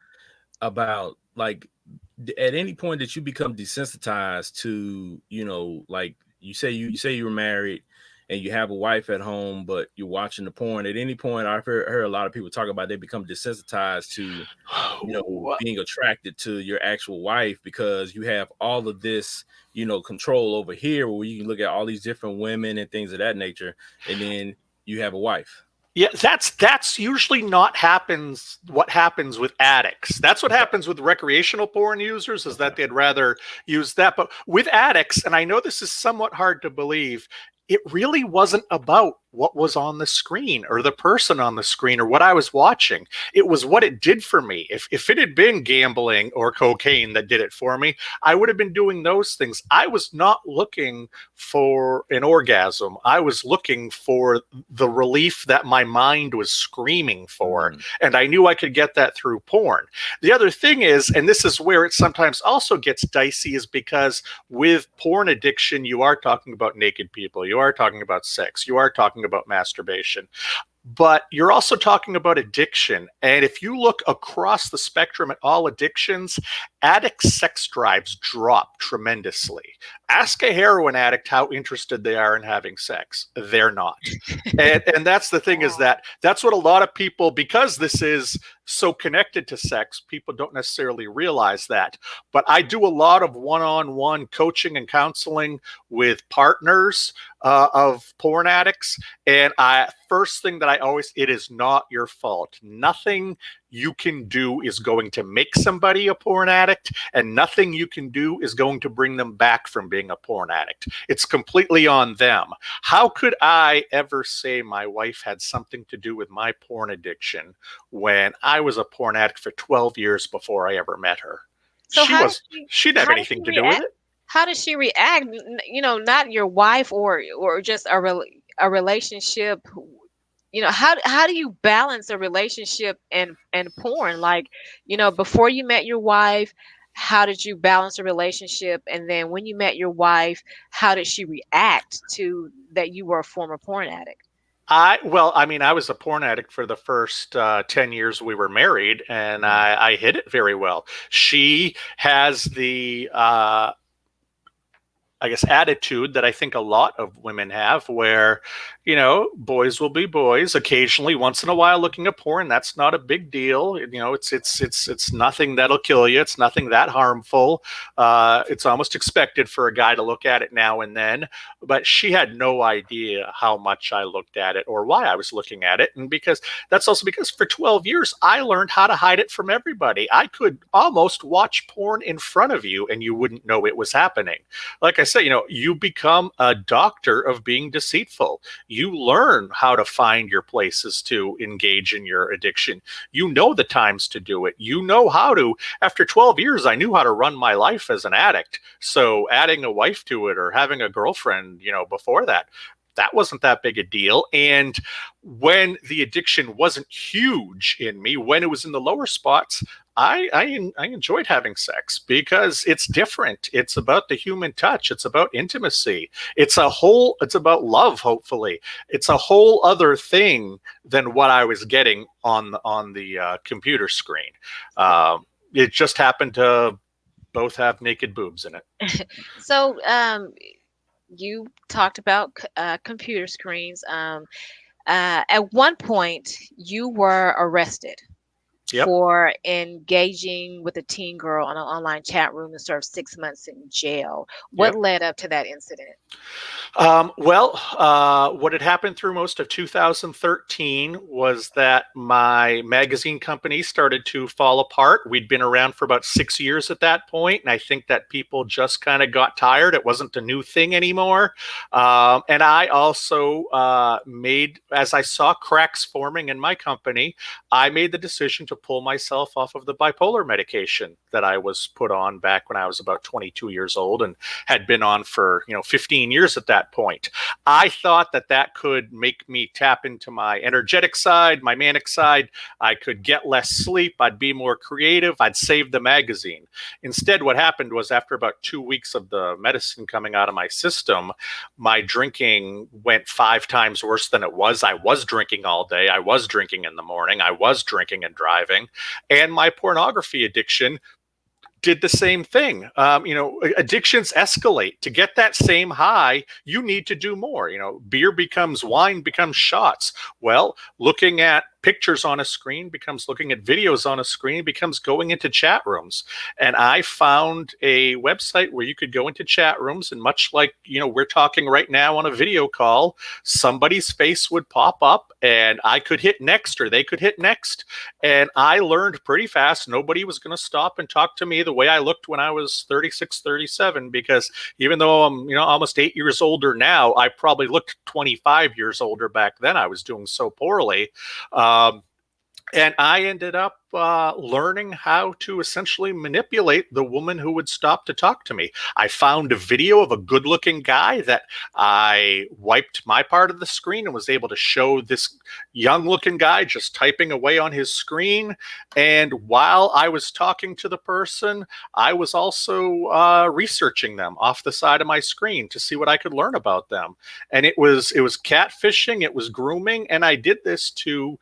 About like at any point that you become desensitized to, like you say you were married and you have a wife at home, but you're watching the porn. At any point, I've heard a lot of people talk about they become desensitized to, being attracted to your actual wife because you have all of this, control over here where you can look at all these different women and things of that nature, and then you have a wife. Yeah, that's usually not what happens with addicts. That's what happens with recreational porn users, is that they'd rather use that. But with addicts, and I know this is somewhat hard to believe, it really wasn't about what was on the screen or the person on the screen or what I was watching. It was what it did for me. If it had been gambling or cocaine that did it for me, I would have been doing those things. I was not looking for an orgasm. I was looking for the relief that my mind was screaming for. And I knew I could get that through porn. The other thing is, and this is where it sometimes also gets dicey, is because with porn addiction, you are talking about naked people, you are talking about sex, you are talking about masturbation, but you're also talking about addiction. And if you look across the spectrum at all addictions, addicts' sex drives drop tremendously. Ask a heroin addict how interested they are in having sex. They're not. And that's the thing, is that's what a lot of people, because this is so connected to sex, people don't necessarily realize that. But I do a lot of one-on-one coaching and counseling with partners of porn addicts. And first thing that I always, it is not your fault. Nothing you can do is going to make somebody a porn addict, and nothing you can do is going to bring them back from being a porn addict. It's completely on them. How could I ever say my wife had something to do with my porn addiction when I was a porn addict for 12 years before I ever met her? So She didn't have anything to do with it. How does she react? Not your wife or just a relationship. How do you balance a relationship and porn? Like, before you met your wife, how did you balance a relationship? And then when you met your wife, how did she react to that you were a former porn addict? I was a porn addict for the first 10 years we were married, and I hid it very well. She has the attitude that I think a lot of women have, where, boys will be boys. Occasionally, once in a while, looking at porn, that's not a big deal. It's nothing that'll kill you. It's nothing that harmful. It's almost expected for a guy to look at it now and then. But she had no idea how much I looked at it or why I was looking at it. And that's also because for 12 years, I learned how to hide it from everybody. I could almost watch porn in front of you and you wouldn't know it was happening. Like I said, you become a doctor of being deceitful. You learn how to find your places to engage in your addiction. You know the times to do it. You know how to. After 12 years, I knew how to run my life as an addict. So adding a wife to it or having a girlfriend, before that wasn't that big a deal. And when the addiction wasn't huge in me, when it was in the lower spots, I enjoyed having sex because it's different. It's about the human touch. It's about intimacy. It's about love, hopefully. It's a whole other thing than what I was getting on the computer screen. It just happened to both have naked boobs in it. So you talked about computer screens. At one point, you were arrested. Yep. For engaging with a teen girl on an online chat room and served 6 months in jail. What led up to that incident? What had happened through most of 2013 was that my magazine company started to fall apart. We'd been around for about 6 years at that point, and I think that people just kind of got tired. It wasn't a new thing anymore. And I also as I saw cracks forming in my company, I made the decision to pull myself off of the bipolar medication that I was put on back when I was about 22 years old and had been on for 15 years at that point. I thought that could make me tap into my energetic side, my manic side. I could get less sleep. I'd be more creative. I'd save the magazine. Instead, what happened was after about 2 weeks of the medicine coming out of my system, my drinking went 5 times worse than it was. I was drinking all day. I was drinking in the morning. I was drinking and driving. And my pornography addiction did the same thing. Addictions escalate. To get that same high, you need to do more. Beer becomes wine, becomes shots. Well, looking at pictures on a screen, becomes looking at videos on a screen, becomes going into chat rooms. And I found a website where you could go into chat rooms, and much like, we're talking right now on a video call, somebody's face would pop up and I could hit next or they could hit next. And I learned pretty fast nobody was going to stop and talk to me the way I looked when I was 36, 37, because even though I'm, almost 8 years older now, I probably looked 25 years older back then. I was doing so poorly. And I ended up learning how to essentially manipulate the woman who would stop to talk to me. I found a video of a good-looking guy that I wiped my part of the screen and was able to show this young-looking guy just typing away on his screen. And while I was talking to the person, I was also researching them off the side of my screen to see what I could learn about them. And it was catfishing, it was grooming, and I did this to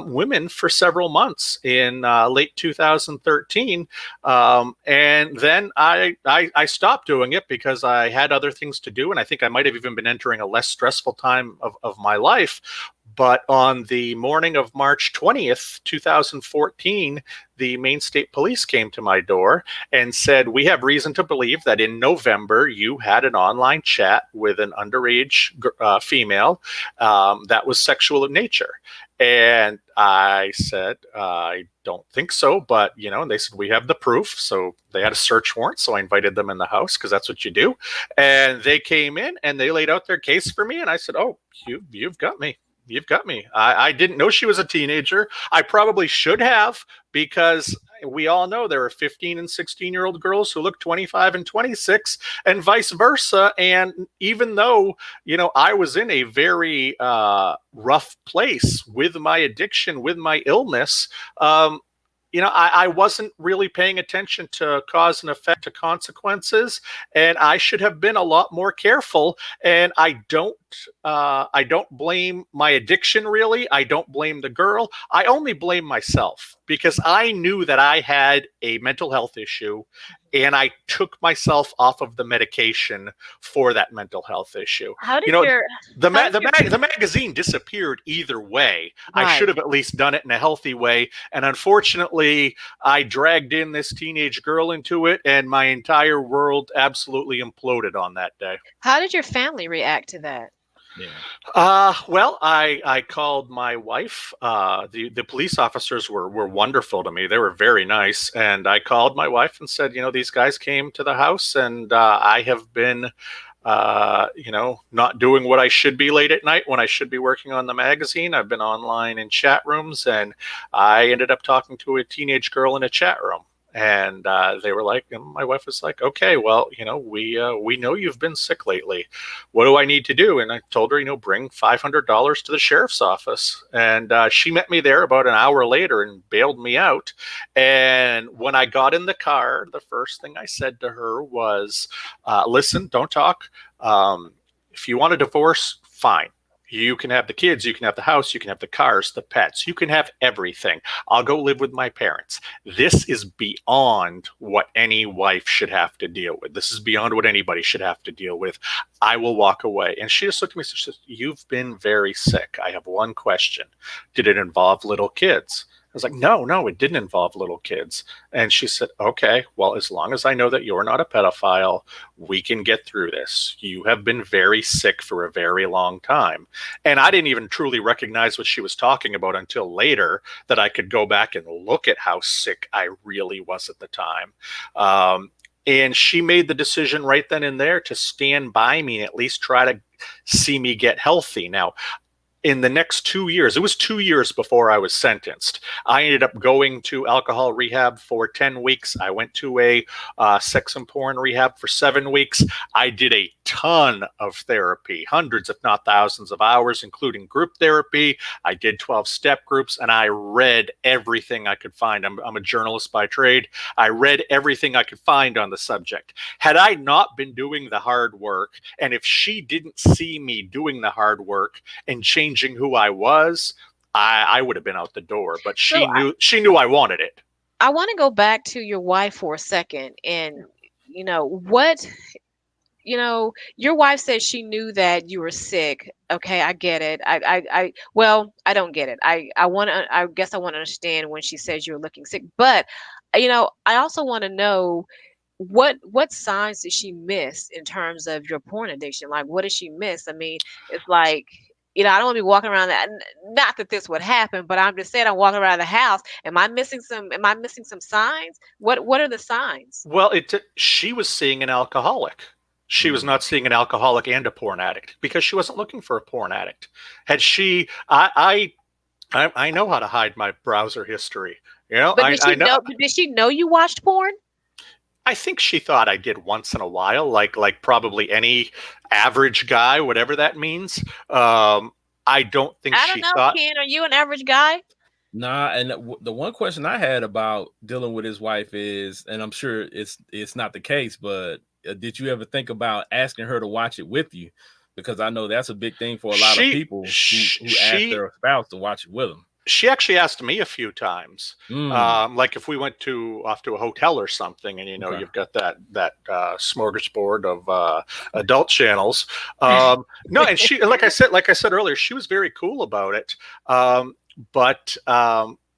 women for several months in late 2013, and then I stopped doing it because I had other things to do, and I think I might have even been entering a less stressful time of my life. But on the morning of March 20th, 2014, the Maine State Police came to my door and said, "We have reason to believe that in November you had an online chat with an underage female that was sexual in nature." And I said, "I don't think so, but," and they said, "We have the proof." So they had a search warrant. So I invited them in the house because that's what you do. And they came in and they laid out their case for me. And I said, "Oh, you've got me. You've got me." I didn't know she was a teenager. I probably should have, because we all know there are 15 and 16-year-old girls who look 25 and 26 and vice versa. And even though, I was in a very rough place with my addiction, with my illness, I wasn't really paying attention to cause and effect, to consequences, and I should have been a lot more careful. And I don't blame my addiction, really. I don't blame the girl. I only blame myself, because I knew that I had a mental health issue, and I took myself off of the medication for that mental health issue. How did the magazine disappeared either way. Right. I should have at least done it in a healthy way. And unfortunately, I dragged in this teenage girl into it, and my entire world absolutely imploded on that day. How did your family react to that? Yeah. Well, I called my wife. The police officers were wonderful to me. They were very nice. And I called my wife and said, these guys came to the house, and I have been, not doing what I should be late at night when I should be working on the magazine. I've been online in chat rooms, and I ended up talking to a teenage girl in a chat room. And they were like, and my wife was like, "Okay, well, we know you've been sick lately. What do I need to do?" And I told her, bring $500 to the sheriff's office. And she met me there about an hour later and bailed me out. And when I got in the car, the first thing I said to her was, "Listen, don't talk. If you want a divorce, fine. You can have the kids, you can have the house, you can have the cars, the pets, you can have everything. I'll go live with my parents. This is beyond what any wife should have to deal with. This is beyond what anybody should have to deal with. I will walk away." And she just looked at me and said, "You've been very sick. I have one question. Did it involve little kids?" I was like, no, it didn't involve little kids. And she said, "Okay, well, as long as I know that you're not a pedophile, we can get through this. You have been very sick for a very long time." And I didn't even truly recognize what she was talking about until later, that I could go back and look at how sick I really was at the time. And she made the decision right then and there to stand by me and at least try to see me get healthy. Now, in the next 2 years, it was 2 years before I was sentenced, I ended up going to alcohol rehab for 10 weeks. I went to a sex and porn rehab for 7 weeks. I did a ton of therapy, hundreds, if not thousands of hours, including group therapy. I did 12-step groups, and I read everything I could find. I'm a journalist by trade. I read everything I could find on the subject. Had I not been doing the hard work, and if she didn't see me doing the hard work and changing who I was, I would have been out the door. But she knew I wanted it. I want to go back to your wife for a second, and what your wife said she knew that you were sick. Okay, I get it. Well, I don't get it. I guess I want to understand when she says you're looking sick. But, I also want to know what signs did she miss in terms of your porn addiction? Like, what did she miss? I mean, it's like, I don't want to be walking around that. Not that this would happen, but I'm just saying, I'm walking around the house. Am I missing some signs? What are the signs? Well, she was seeing an alcoholic. She was not seeing an alcoholic and a porn addict because she wasn't looking for a porn addict. Had she, I know how to hide my browser history. But did I she know. know? Did she know you watched porn? I think she thought I did once in a while, like probably any average guy, whatever that means. I don't think I don't she know, thought. Ken. Are you an average guy? Nah, and the one question I had about dealing with his wife is, and I'm sure it's not the case, but did you ever think about asking her to watch it with you? Because I know that's a big thing for a lot of people who ask their spouse to watch it with them. She actually asked me a few times, like if we went off to a hotel or something, and Okay. you've got that smorgasbord of adult channels. No, and she, like I said earlier, she was very cool about it, but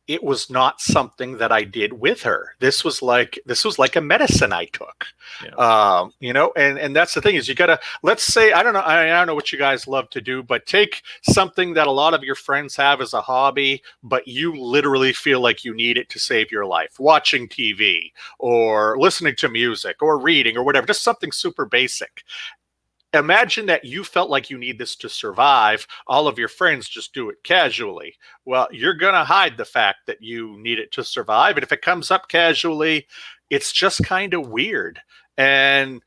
it was not something that I did with her. This was like a medicine I took. Yeah. And that's the thing is, you gotta, let's say, I don't know what you guys love to do, but take something that a lot of your friends have as a hobby, but you literally feel like you need it to save your life. Watching TV or listening to music or reading or whatever, just something super basic. Imagine that you felt like you need this to survive. All of your friends just do it casually. Well, you're going to hide the fact that you need it to survive. And if it comes up casually, it's just kind of weird. And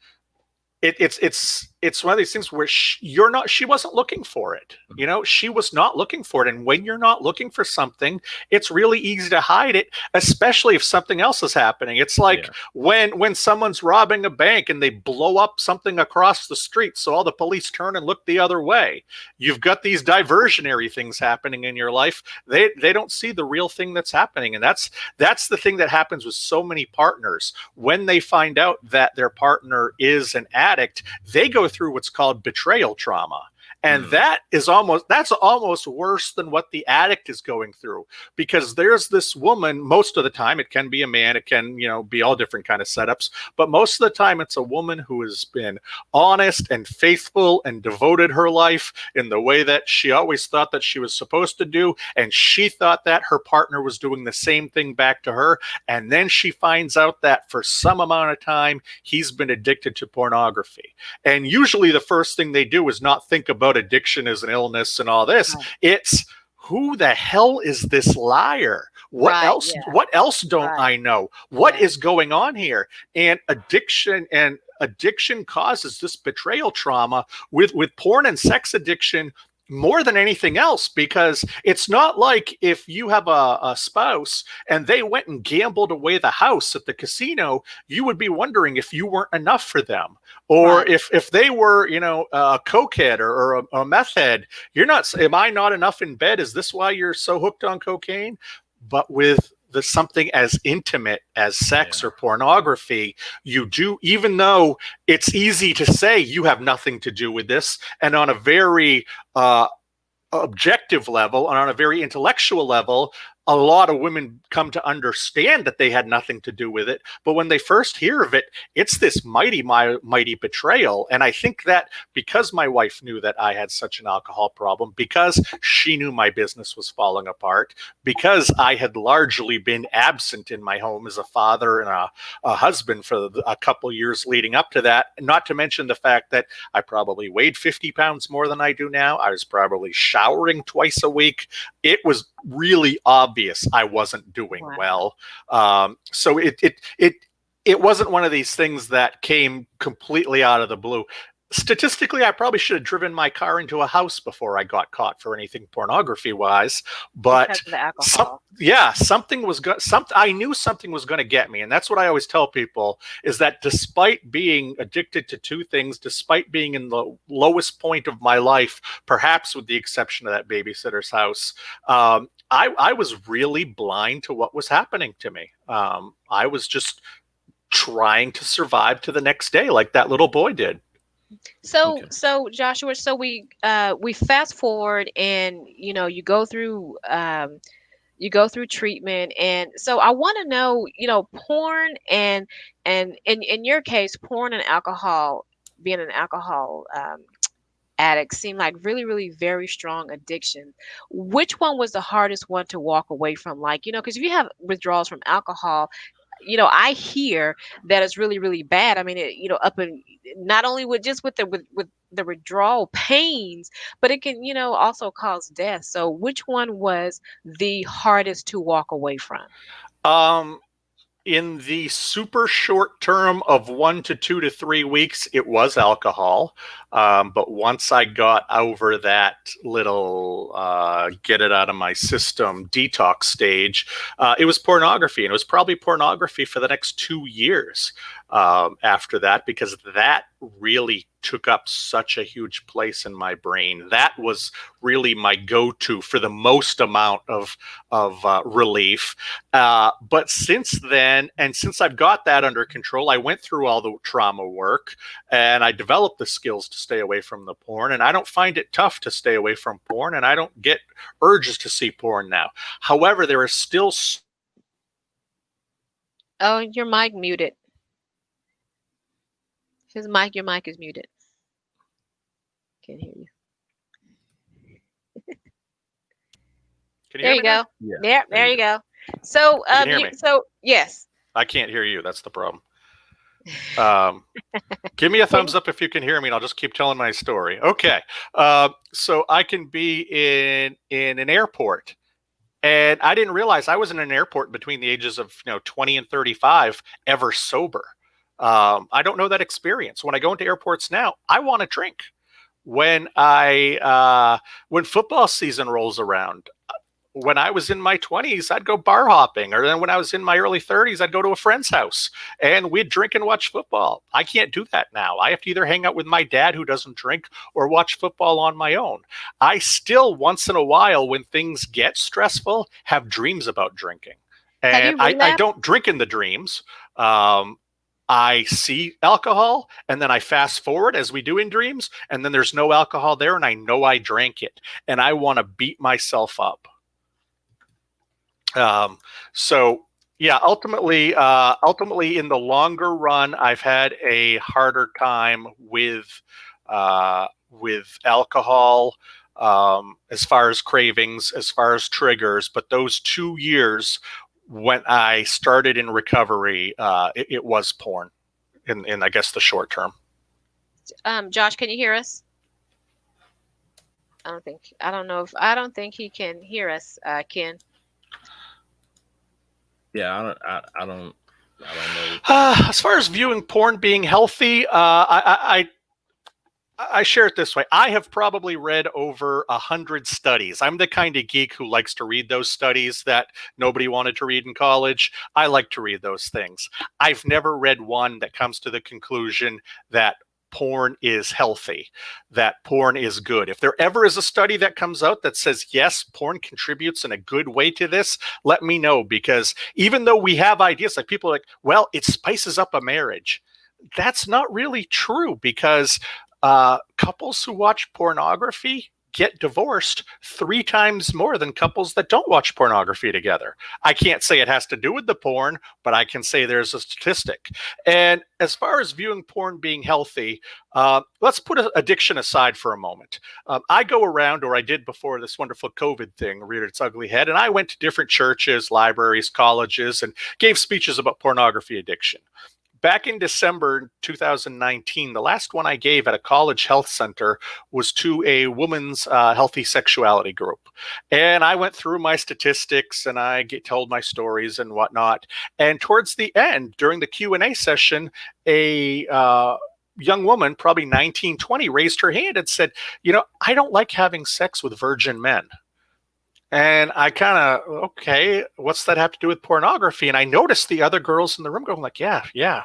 it's one of these things where she wasn't looking for it. She was not looking for it. And when you're not looking for something, it's really easy to hide it, especially if something else is happening. It's like when someone's robbing a bank and they blow up something across the street, so all the police turn and look the other way. You've got these diversionary things happening in your life. They don't see the real thing that's happening. And that's the thing that happens with so many partners. When they find out that their partner is an addict, they go through what's called betrayal trauma. And that's almost worse than what the addict is going through, because there's this woman, most of the time, it can be a man, it can, be all different kind of setups, but most of the time it's a woman who has been honest and faithful and devoted her life in the way that she always thought that she was supposed to do. And she thought that her partner was doing the same thing back to her. And then she finds out that for some amount of time, he's been addicted to pornography. And usually the first thing they do is not think about addiction as an illness and all this. Right. It's, who the hell is this liar? What else? Yeah. What else don't I know? What is going on here? And addiction causes this betrayal trauma with porn and sex addiction more than anything else, because it's not like if you have a spouse and they went and gambled away the house at the casino, you would be wondering if you weren't enough for them. Or if they were, a cokehead or a meth head, you're not, am I not enough in bed? Is this why you're so hooked on cocaine? But with something as intimate as sex or pornography, you do, even though it's easy to say you have nothing to do with this, and on a very objective level and on a very intellectual level, a lot of women come to understand that they had nothing to do with it. But when they first hear of it, it's this mighty betrayal. And I think that because my wife knew that I had such an alcohol problem, because she knew my business was falling apart, because I had largely been absent in my home as a father and a husband for a couple years leading up to that, not to mention the fact that I probably weighed 50 pounds more than I do now. I was probably showering twice a week. It was really obvious I wasn't doing well. So it wasn't one of these things that came completely out of the blue. Statistically, I probably should have driven my car into a house before I got caught for anything pornography wise, but something was I knew something was going to get me. And that's what I always tell people, is that despite being addicted to two things, despite being in the lowest point of my life, perhaps with the exception of that babysitter's house, I was really blind to what was happening to me. I was just trying to survive to the next day like that little boy did. So, Okay. so Joshua, so we fast forward, and you go through treatment, and so I want to know, porn and in your case, porn and alcohol, being an alcohol addict, seem like really, really very strong addiction. Which one was the hardest one to walk away from? Like, because if you have withdrawals from alcohol, I hear that it's really, really bad. I mean, up in not only with just with the withdrawal pains, but it can, also cause death. So which one was the hardest to walk away from? Um, in the super short term of 1 to 2 to 3 weeks, it was alcohol. But once I got over that little get it out of my system detox stage, it was pornography. And it was probably pornography for the next 2 years after that, because that really took up such a huge place in my brain. That was really my go-to for the most amount of relief. But since then, and since I've got that under control, I went through all the trauma work and I developed the skills to stay away from the porn. And I don't find it tough to stay away from porn, and I don't get urges to see porn now. However, there are still. Oh, your mic muted. Your mic is muted. Can't hear you. Can you There hear you me now? go. Yeah. Yeah, there you go. So, can hear me? so yes. I can't hear you. That's the problem. Give me a thumbs up if you can hear me, and I'll just keep telling my story. Okay. So I can be in an airport, and I didn't realize I was in an airport between the ages of 20 and 35, ever sober. I don't know that experience. When I go into airports now, I want to drink. When when football season rolls around, when I was in my 20s, I'd go bar hopping. Or then when I was in my early 30s, I'd go to a friend's house and we'd drink and watch football. I can't do that now. I have to either hang out with my dad, who doesn't drink, or watch football on my own. I still, once in a while, when things get stressful, have dreams about drinking. Have And you I relapsed? don't drink in the dreams. I see alcohol, and then I fast forward as we do in dreams, and then there's no alcohol there, and I know I drank it, and I want to beat myself up. So yeah, ultimately, in the longer run, I've had a harder time with alcohol, as far as cravings, as far as triggers. But those 2 years when I started in recovery, it was porn in I guess the short term. Josh, can you hear us? I don't think he can hear us, Ken. Yeah, I don't know. As far as viewing porn being healthy, I share it this way. I have probably read over 100 studies. I'm the kind of geek who likes to read those studies that nobody wanted to read in college. I like to read those things. I've never read one that comes to the conclusion that porn is healthy, that porn is good. If there ever is a study that comes out that says, yes, porn contributes in a good way to this, let me know. Because even though we have ideas, like people are like, well, it spices up a marriage. That's not really true, because couples who watch pornography get divorced 3 times more than couples that don't watch pornography together. I can't say it has to do with the porn, but I can say there's a statistic. And as far as viewing porn being healthy, let's put addiction aside for a moment. I go around, or I did before this wonderful COVID thing reared its ugly head, and I went to different churches, libraries, colleges, and gave speeches about pornography addiction. Back in December 2019, the last one I gave at a college health center was to a woman's healthy sexuality group. And I went through my statistics and I told my stories and whatnot. And towards the end, during the Q&A session, a young woman, probably 19, 20, raised her hand and said, I don't like having sex with virgin men. And I kind of, okay, what's that have to do with pornography? And I noticed the other girls in the room going like, yeah. And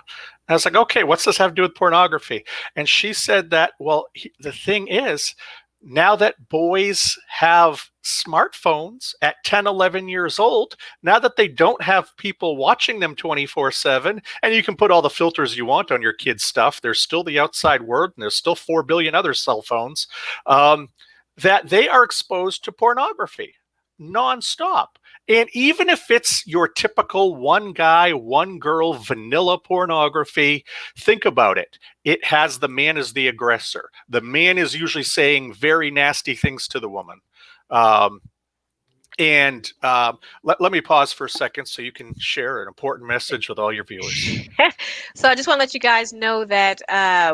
I was like, okay, what's this have to do with pornography? And she said that, well, the thing is, now that boys have smartphones at 10, 11 years old, now that they don't have people watching them 24/7, and you can put all the filters you want on your kids' stuff, there's still the outside world, and there's still 4 billion other cell phones, that they are exposed to pornography nonstop. And even if it's your typical one guy, one girl, vanilla pornography, think about it. It has the man as the aggressor. The man is usually saying very nasty things to the woman. Let me pause for a second so you can share an important message with all your viewers. So I just want to let you guys know that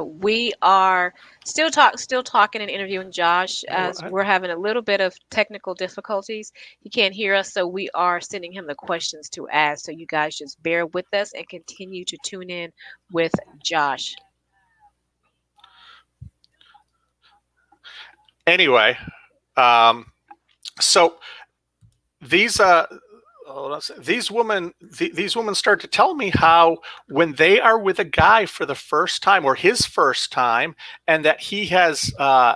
we are still talking and interviewing Josh. We're having a little bit of technical difficulties. He can't hear us, so we are sending him the questions to ask. So you guys just bear with us and continue to tune in with Josh. Anyway, so these women start to tell me how when they are with a guy for the first time, or his first time, and that he has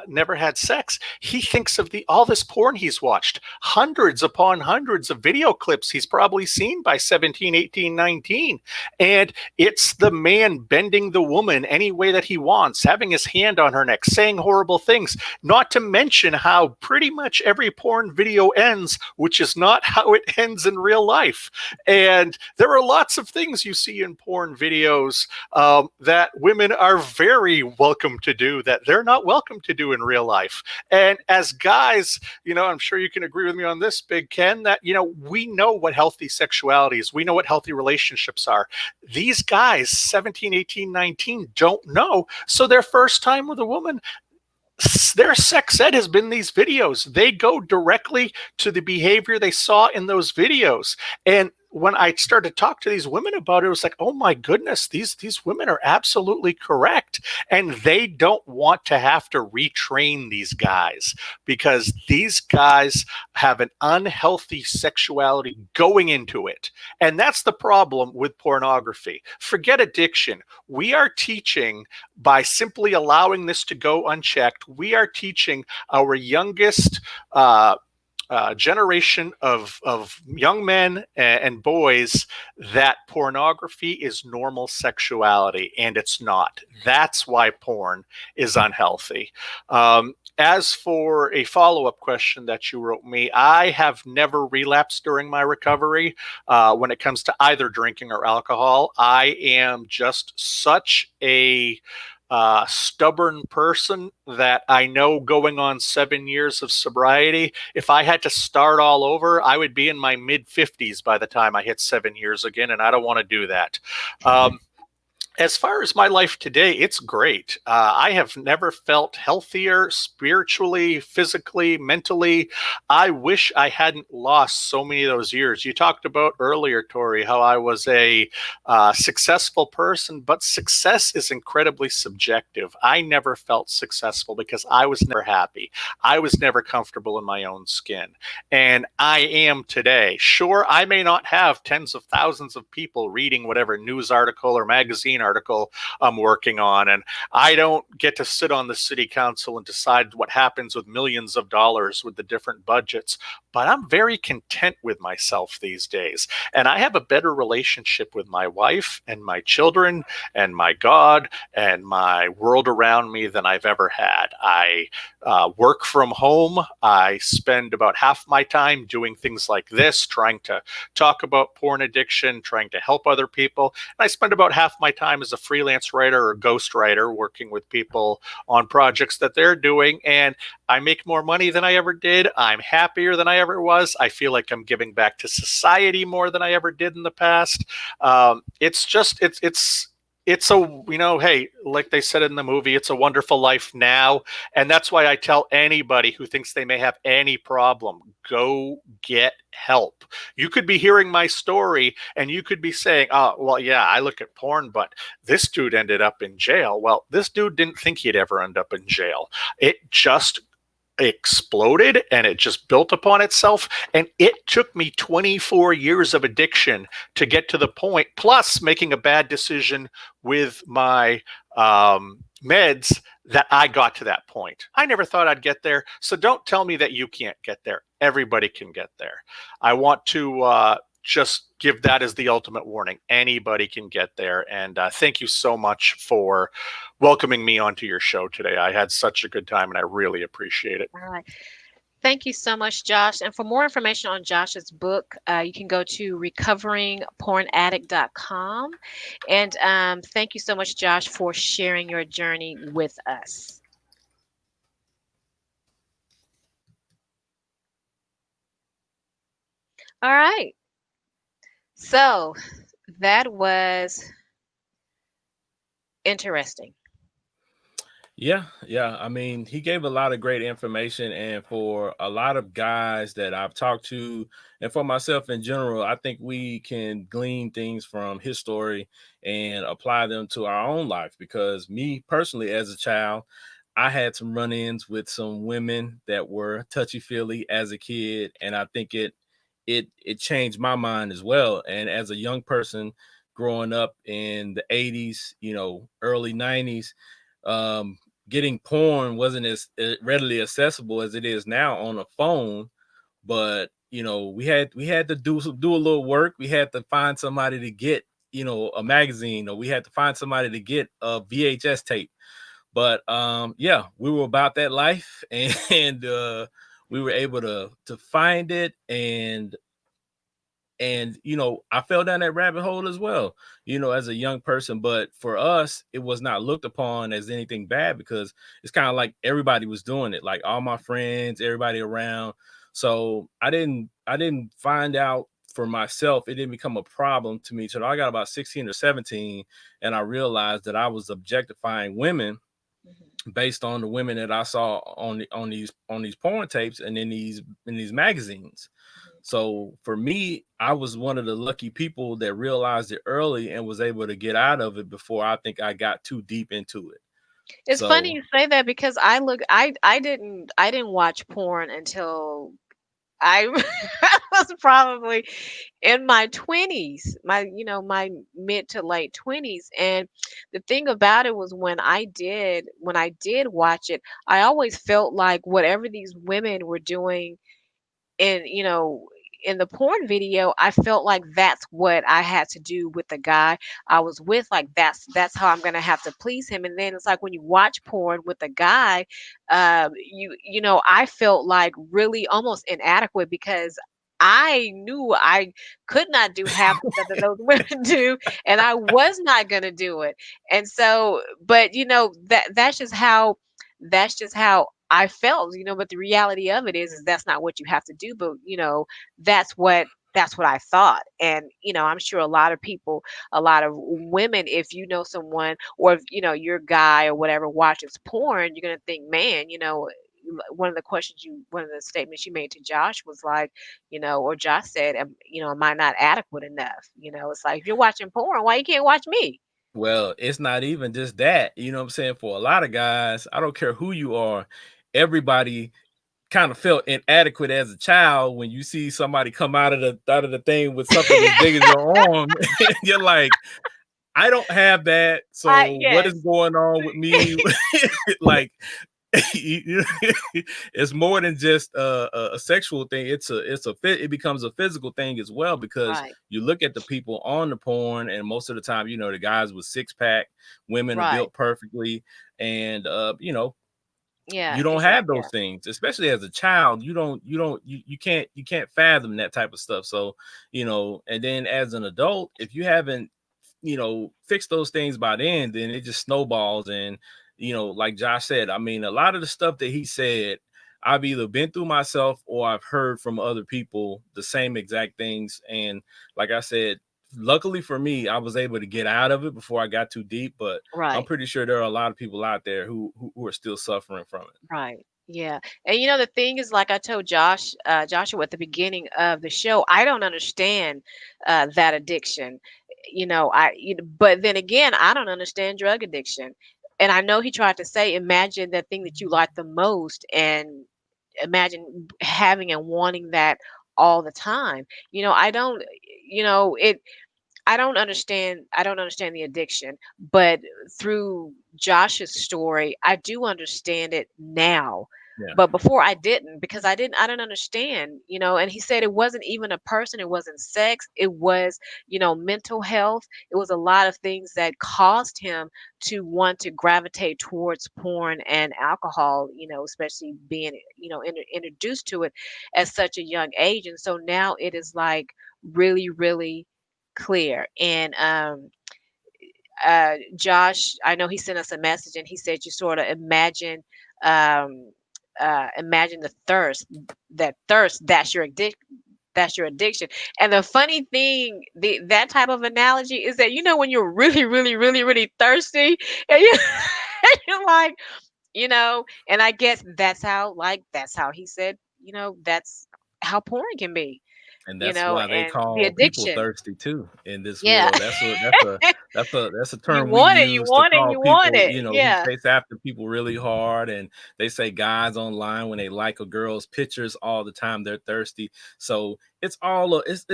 never had sex, he thinks of all this porn he's watched, hundreds upon hundreds of video clips he's probably seen by 17, 18, 19. And it's the man bending the woman any way that he wants, having his hand on her neck, saying horrible things, not to mention how pretty much every porn video ends, which is not how it ends in real life. And there are lots of things you see in porn videos that women are very welcome to do that they're not welcome to do in real life. And as guys, I'm sure you can agree with me on this, Big Ken, that, we know what healthy sexuality is. We know what healthy relationships are. These guys, 17, 18, 19, don't know. So their first time with a woman, their sex ed has been these videos. They go directly to the behavior they saw in those videos. And when I started to talk to these women about it, it was like, oh my goodness, these women are absolutely correct. And they don't want to have to retrain these guys, because these guys have an unhealthy sexuality going into it. And that's the problem with pornography. Forget addiction. We are teaching, by simply allowing this to go unchecked, we are teaching our youngest generation of young men and boys that pornography is normal sexuality, and it's not. That's why porn is unhealthy. As for a follow-up question that you wrote me, I have never relapsed during my recovery when it comes to either drinking or alcohol. I am just such a stubborn person that I know, going on 7 years of sobriety, if I had to start all over, I would be in my mid-50s by the time I hit 7 years again, and I don't want to do that. As far as my life today, it's great. I have never felt healthier spiritually, physically, mentally. I wish I hadn't lost so many of those years. You talked about earlier, Tori, how I was a successful person, but success is incredibly subjective. I never felt successful because I was never happy. I was never comfortable in my own skin. And I am today. Sure, I may not have tens of thousands of people reading whatever news article or magazine article I'm working on, and I don't get to sit on the city council and decide what happens with millions of dollars with the different budgets, but I'm very content with myself these days, and I have a better relationship with my wife and my children and my God and my world around me than I've ever had. I work from home. I spend about half my time doing things like this, trying to talk about porn addiction, trying to help other people, and I spend about half my time as a freelance writer or ghost writer working with people on projects that they're doing, and I make more money than I ever did. I'm happier than I ever was. I feel like I'm giving back to society more than I ever did in the past. It's a, hey, like they said in the movie, it's a wonderful life now. And that's why I tell anybody who thinks they may have any problem, go get help. You could be hearing my story and you could be saying, oh, well, yeah, I look at porn, but this dude ended up in jail. Well, this dude didn't think he'd ever end up in jail. It just exploded and it just built upon itself. And it took me 24 years of addiction to get to the point, plus making a bad decision with my meds, that I got to that point. I never thought I'd get there. So don't tell me that you can't get there. Everybody can get there. I want to just give that as the ultimate warning. Anybody can get there. And thank you so much for welcoming me onto your show today. I had such a good time and I really appreciate it. All right. Thank you so much, Josh. And for more information on Josh's book, you can go to recoveringpornaddict.com. And thank you so much, Josh, for sharing your journey with us. All right. So that was interesting. Yeah, yeah. I mean, he gave a lot of great information, and for a lot of guys that I've talked to, and for myself in general, I think we can glean things from his story and apply them to our own life. Because me personally, as a child, I had some run-ins with some women that were touchy-feely as a kid, and I think it changed my mind as well. And as a young person growing up in the 80s, early 90s, um, getting porn wasn't as readily accessible as it is now on a phone. But we had to do a little work. We had to find somebody to get a magazine, or we had to find somebody to get a VHS tape. But yeah, we were about that life, and we were able to find it, and I fell down that rabbit hole as well, as a young person. But for us, it was not looked upon as anything bad, because it's kind of like everybody was doing it, like all my friends, everybody around. So I didn't find out for myself. It didn't become a problem to me until I got about 16 or 17, and I realized that I was objectifying women based on the women that I saw on these porn tapes and in these magazines. So for me, I was one of the lucky people that realized it early and was able to get out of it before I think I got too deep into it. It's funny So, you say that because I didn't watch porn until I was probably in my 20s, my mid to late 20s. And the thing about it was when I did watch it, I always felt like whatever these women were doing in the porn video, I felt like that's what I had to do with the guy I was with. Like that's how I'm gonna have to please him. And then it's like when you watch porn with a guy, I felt like really almost inadequate because I knew I could not do half the stuff that those women do, and I was not gonna do it. And so, but that's just how I felt, but the reality of it is that's not what you have to do. But that's what that's what I thought. And I'm sure a lot of people, a lot of women, if you know someone, or if your guy or whatever watches porn, you're gonna think, man, one of the statements you made to Josh was like, or Josh said, am I not adequate enough? It's like, if you're watching porn, why you can't watch me? well, it's not even just that. You know what I'm saying? For a lot of guys, I don't care who you are, everybody kind of felt inadequate as a child when you see somebody come out of the thing with something as big as your arm. You're like, I don't have that. So what is Yes, going on with me? Like, it's more than just a sexual thing. It becomes a physical thing as well, because right, you look at the people on the porn, and most of the time, the guys with six pack, women are right, built perfectly, and yeah, you don't have exactly, those yeah, things, especially as a child. You can't fathom that type of stuff. So, and then as an adult, if you haven't fix those things by then it just snowballs. And like Josh said, I mean, a lot of the stuff that he said, I've either been through myself or I've heard from other people the same exact things. And like I said, luckily for me, I was able to get out of it before I got too deep. But I'm right. pretty sure there are a lot of people out there who are still suffering from it. Right. Yeah. And the thing is, like I told Joshua at the beginning of the show, I don't understand that addiction. But then again, I don't understand drug addiction. And I know he tried to say, imagine that thing that you like the most, and imagine having and wanting that all the time. I don't, it I don't understand the addiction, but through Josh's story, I do understand it now. Yeah. But before I didn't, because I didn't understand, and he said it wasn't even a person, it wasn't sex, it was, mental health. It was a lot of things that caused him to want to gravitate towards porn and alcohol, especially being, introduced to it at such a young age. And so now it is like really, really clear. And Josh, I know he sent us a message and he said you sort of um, imagine the thirst, that's your addiction. And the funny thing, that type of analogy is that when you're really, really, really, really thirsty, and you're like, and I guess that's how he said, that's how porn can be, And that's why they and the call people addiction. thirsty too in this Yeah. world. That's a You term we want it, you use to want it, call you want people, it. who Yeah. chase after people really hard. And they say guys online, when they like a girl's pictures all the time, they're thirsty. So it's all it's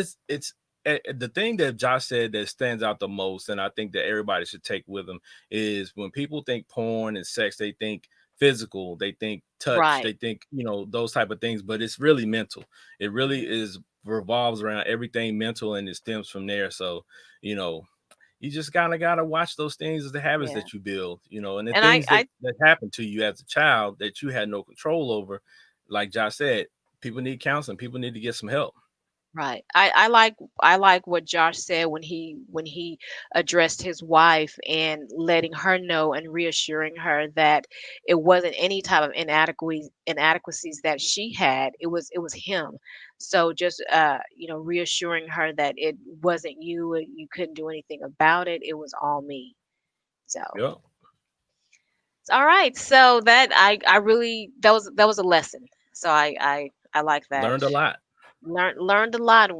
the thing that Josh said that stands out the most, and I think that everybody should take with them, is when people think porn and sex, they think physical, they think touch, Right. they think, those type of things, but it's really mental. It really Mhm. is revolves around everything mental, and it stems from there. So, you know, you just gotta watch those things as the habits Yeah. that you build, and the And I things I that happen to you as a child that you had no control over. Like Josh said, people need counseling, people need to get some help. Right. I like what Josh said when he addressed his wife and letting her know and reassuring her that it wasn't any type of inadequacies that she had. It was him. So just reassuring her that it wasn't you, you couldn't do anything about it. It was all me. So Yep. all right. So I really that was a lesson. So I like that. Learned a lot. Learned a lot.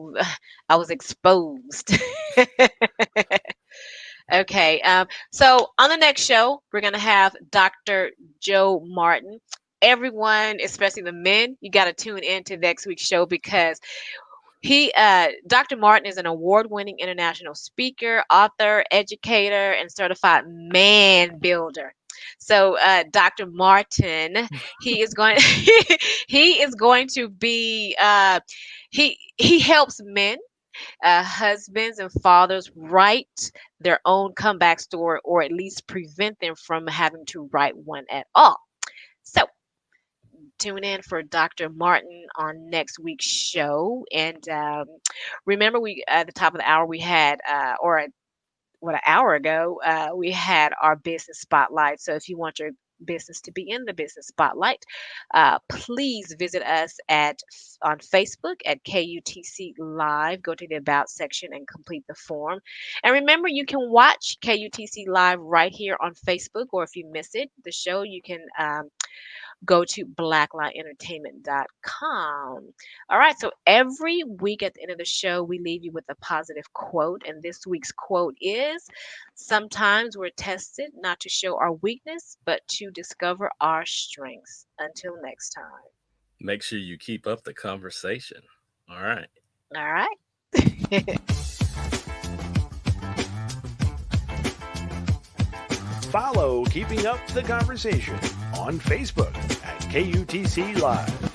I was exposed. Okay. So on the next show, we're gonna have Dr. Joe Martin. Everyone, especially the men, you got to tune in to next week's show because Dr. Martin is an award-winning international speaker, author, educator, and certified man builder. So, Dr. Martin, he is going he is going to be he helps men, husbands and fathers write their own comeback story, or at least prevent them from having to write one at all. So tune in for Dr. Martin on next week's show. And remember, we at the top of the hour we had, an hour ago, we had our business spotlight. So if you want your business to be in the business spotlight, please visit us on Facebook at KUTC Live. Go to the About section and complete the form. And remember, you can watch KUTC Live right here on Facebook, or if you miss it, the show, you can go to blacklightentertainment.com. All right, so every week at the end of the show, we leave you with a positive quote. And this week's quote is: sometimes we're tested not to show our weakness, but to discover our strengths. Until next time. Make sure you keep up the conversation. All right. All right. Follow Keeping Up the Conversation on Facebook at KUTC Live.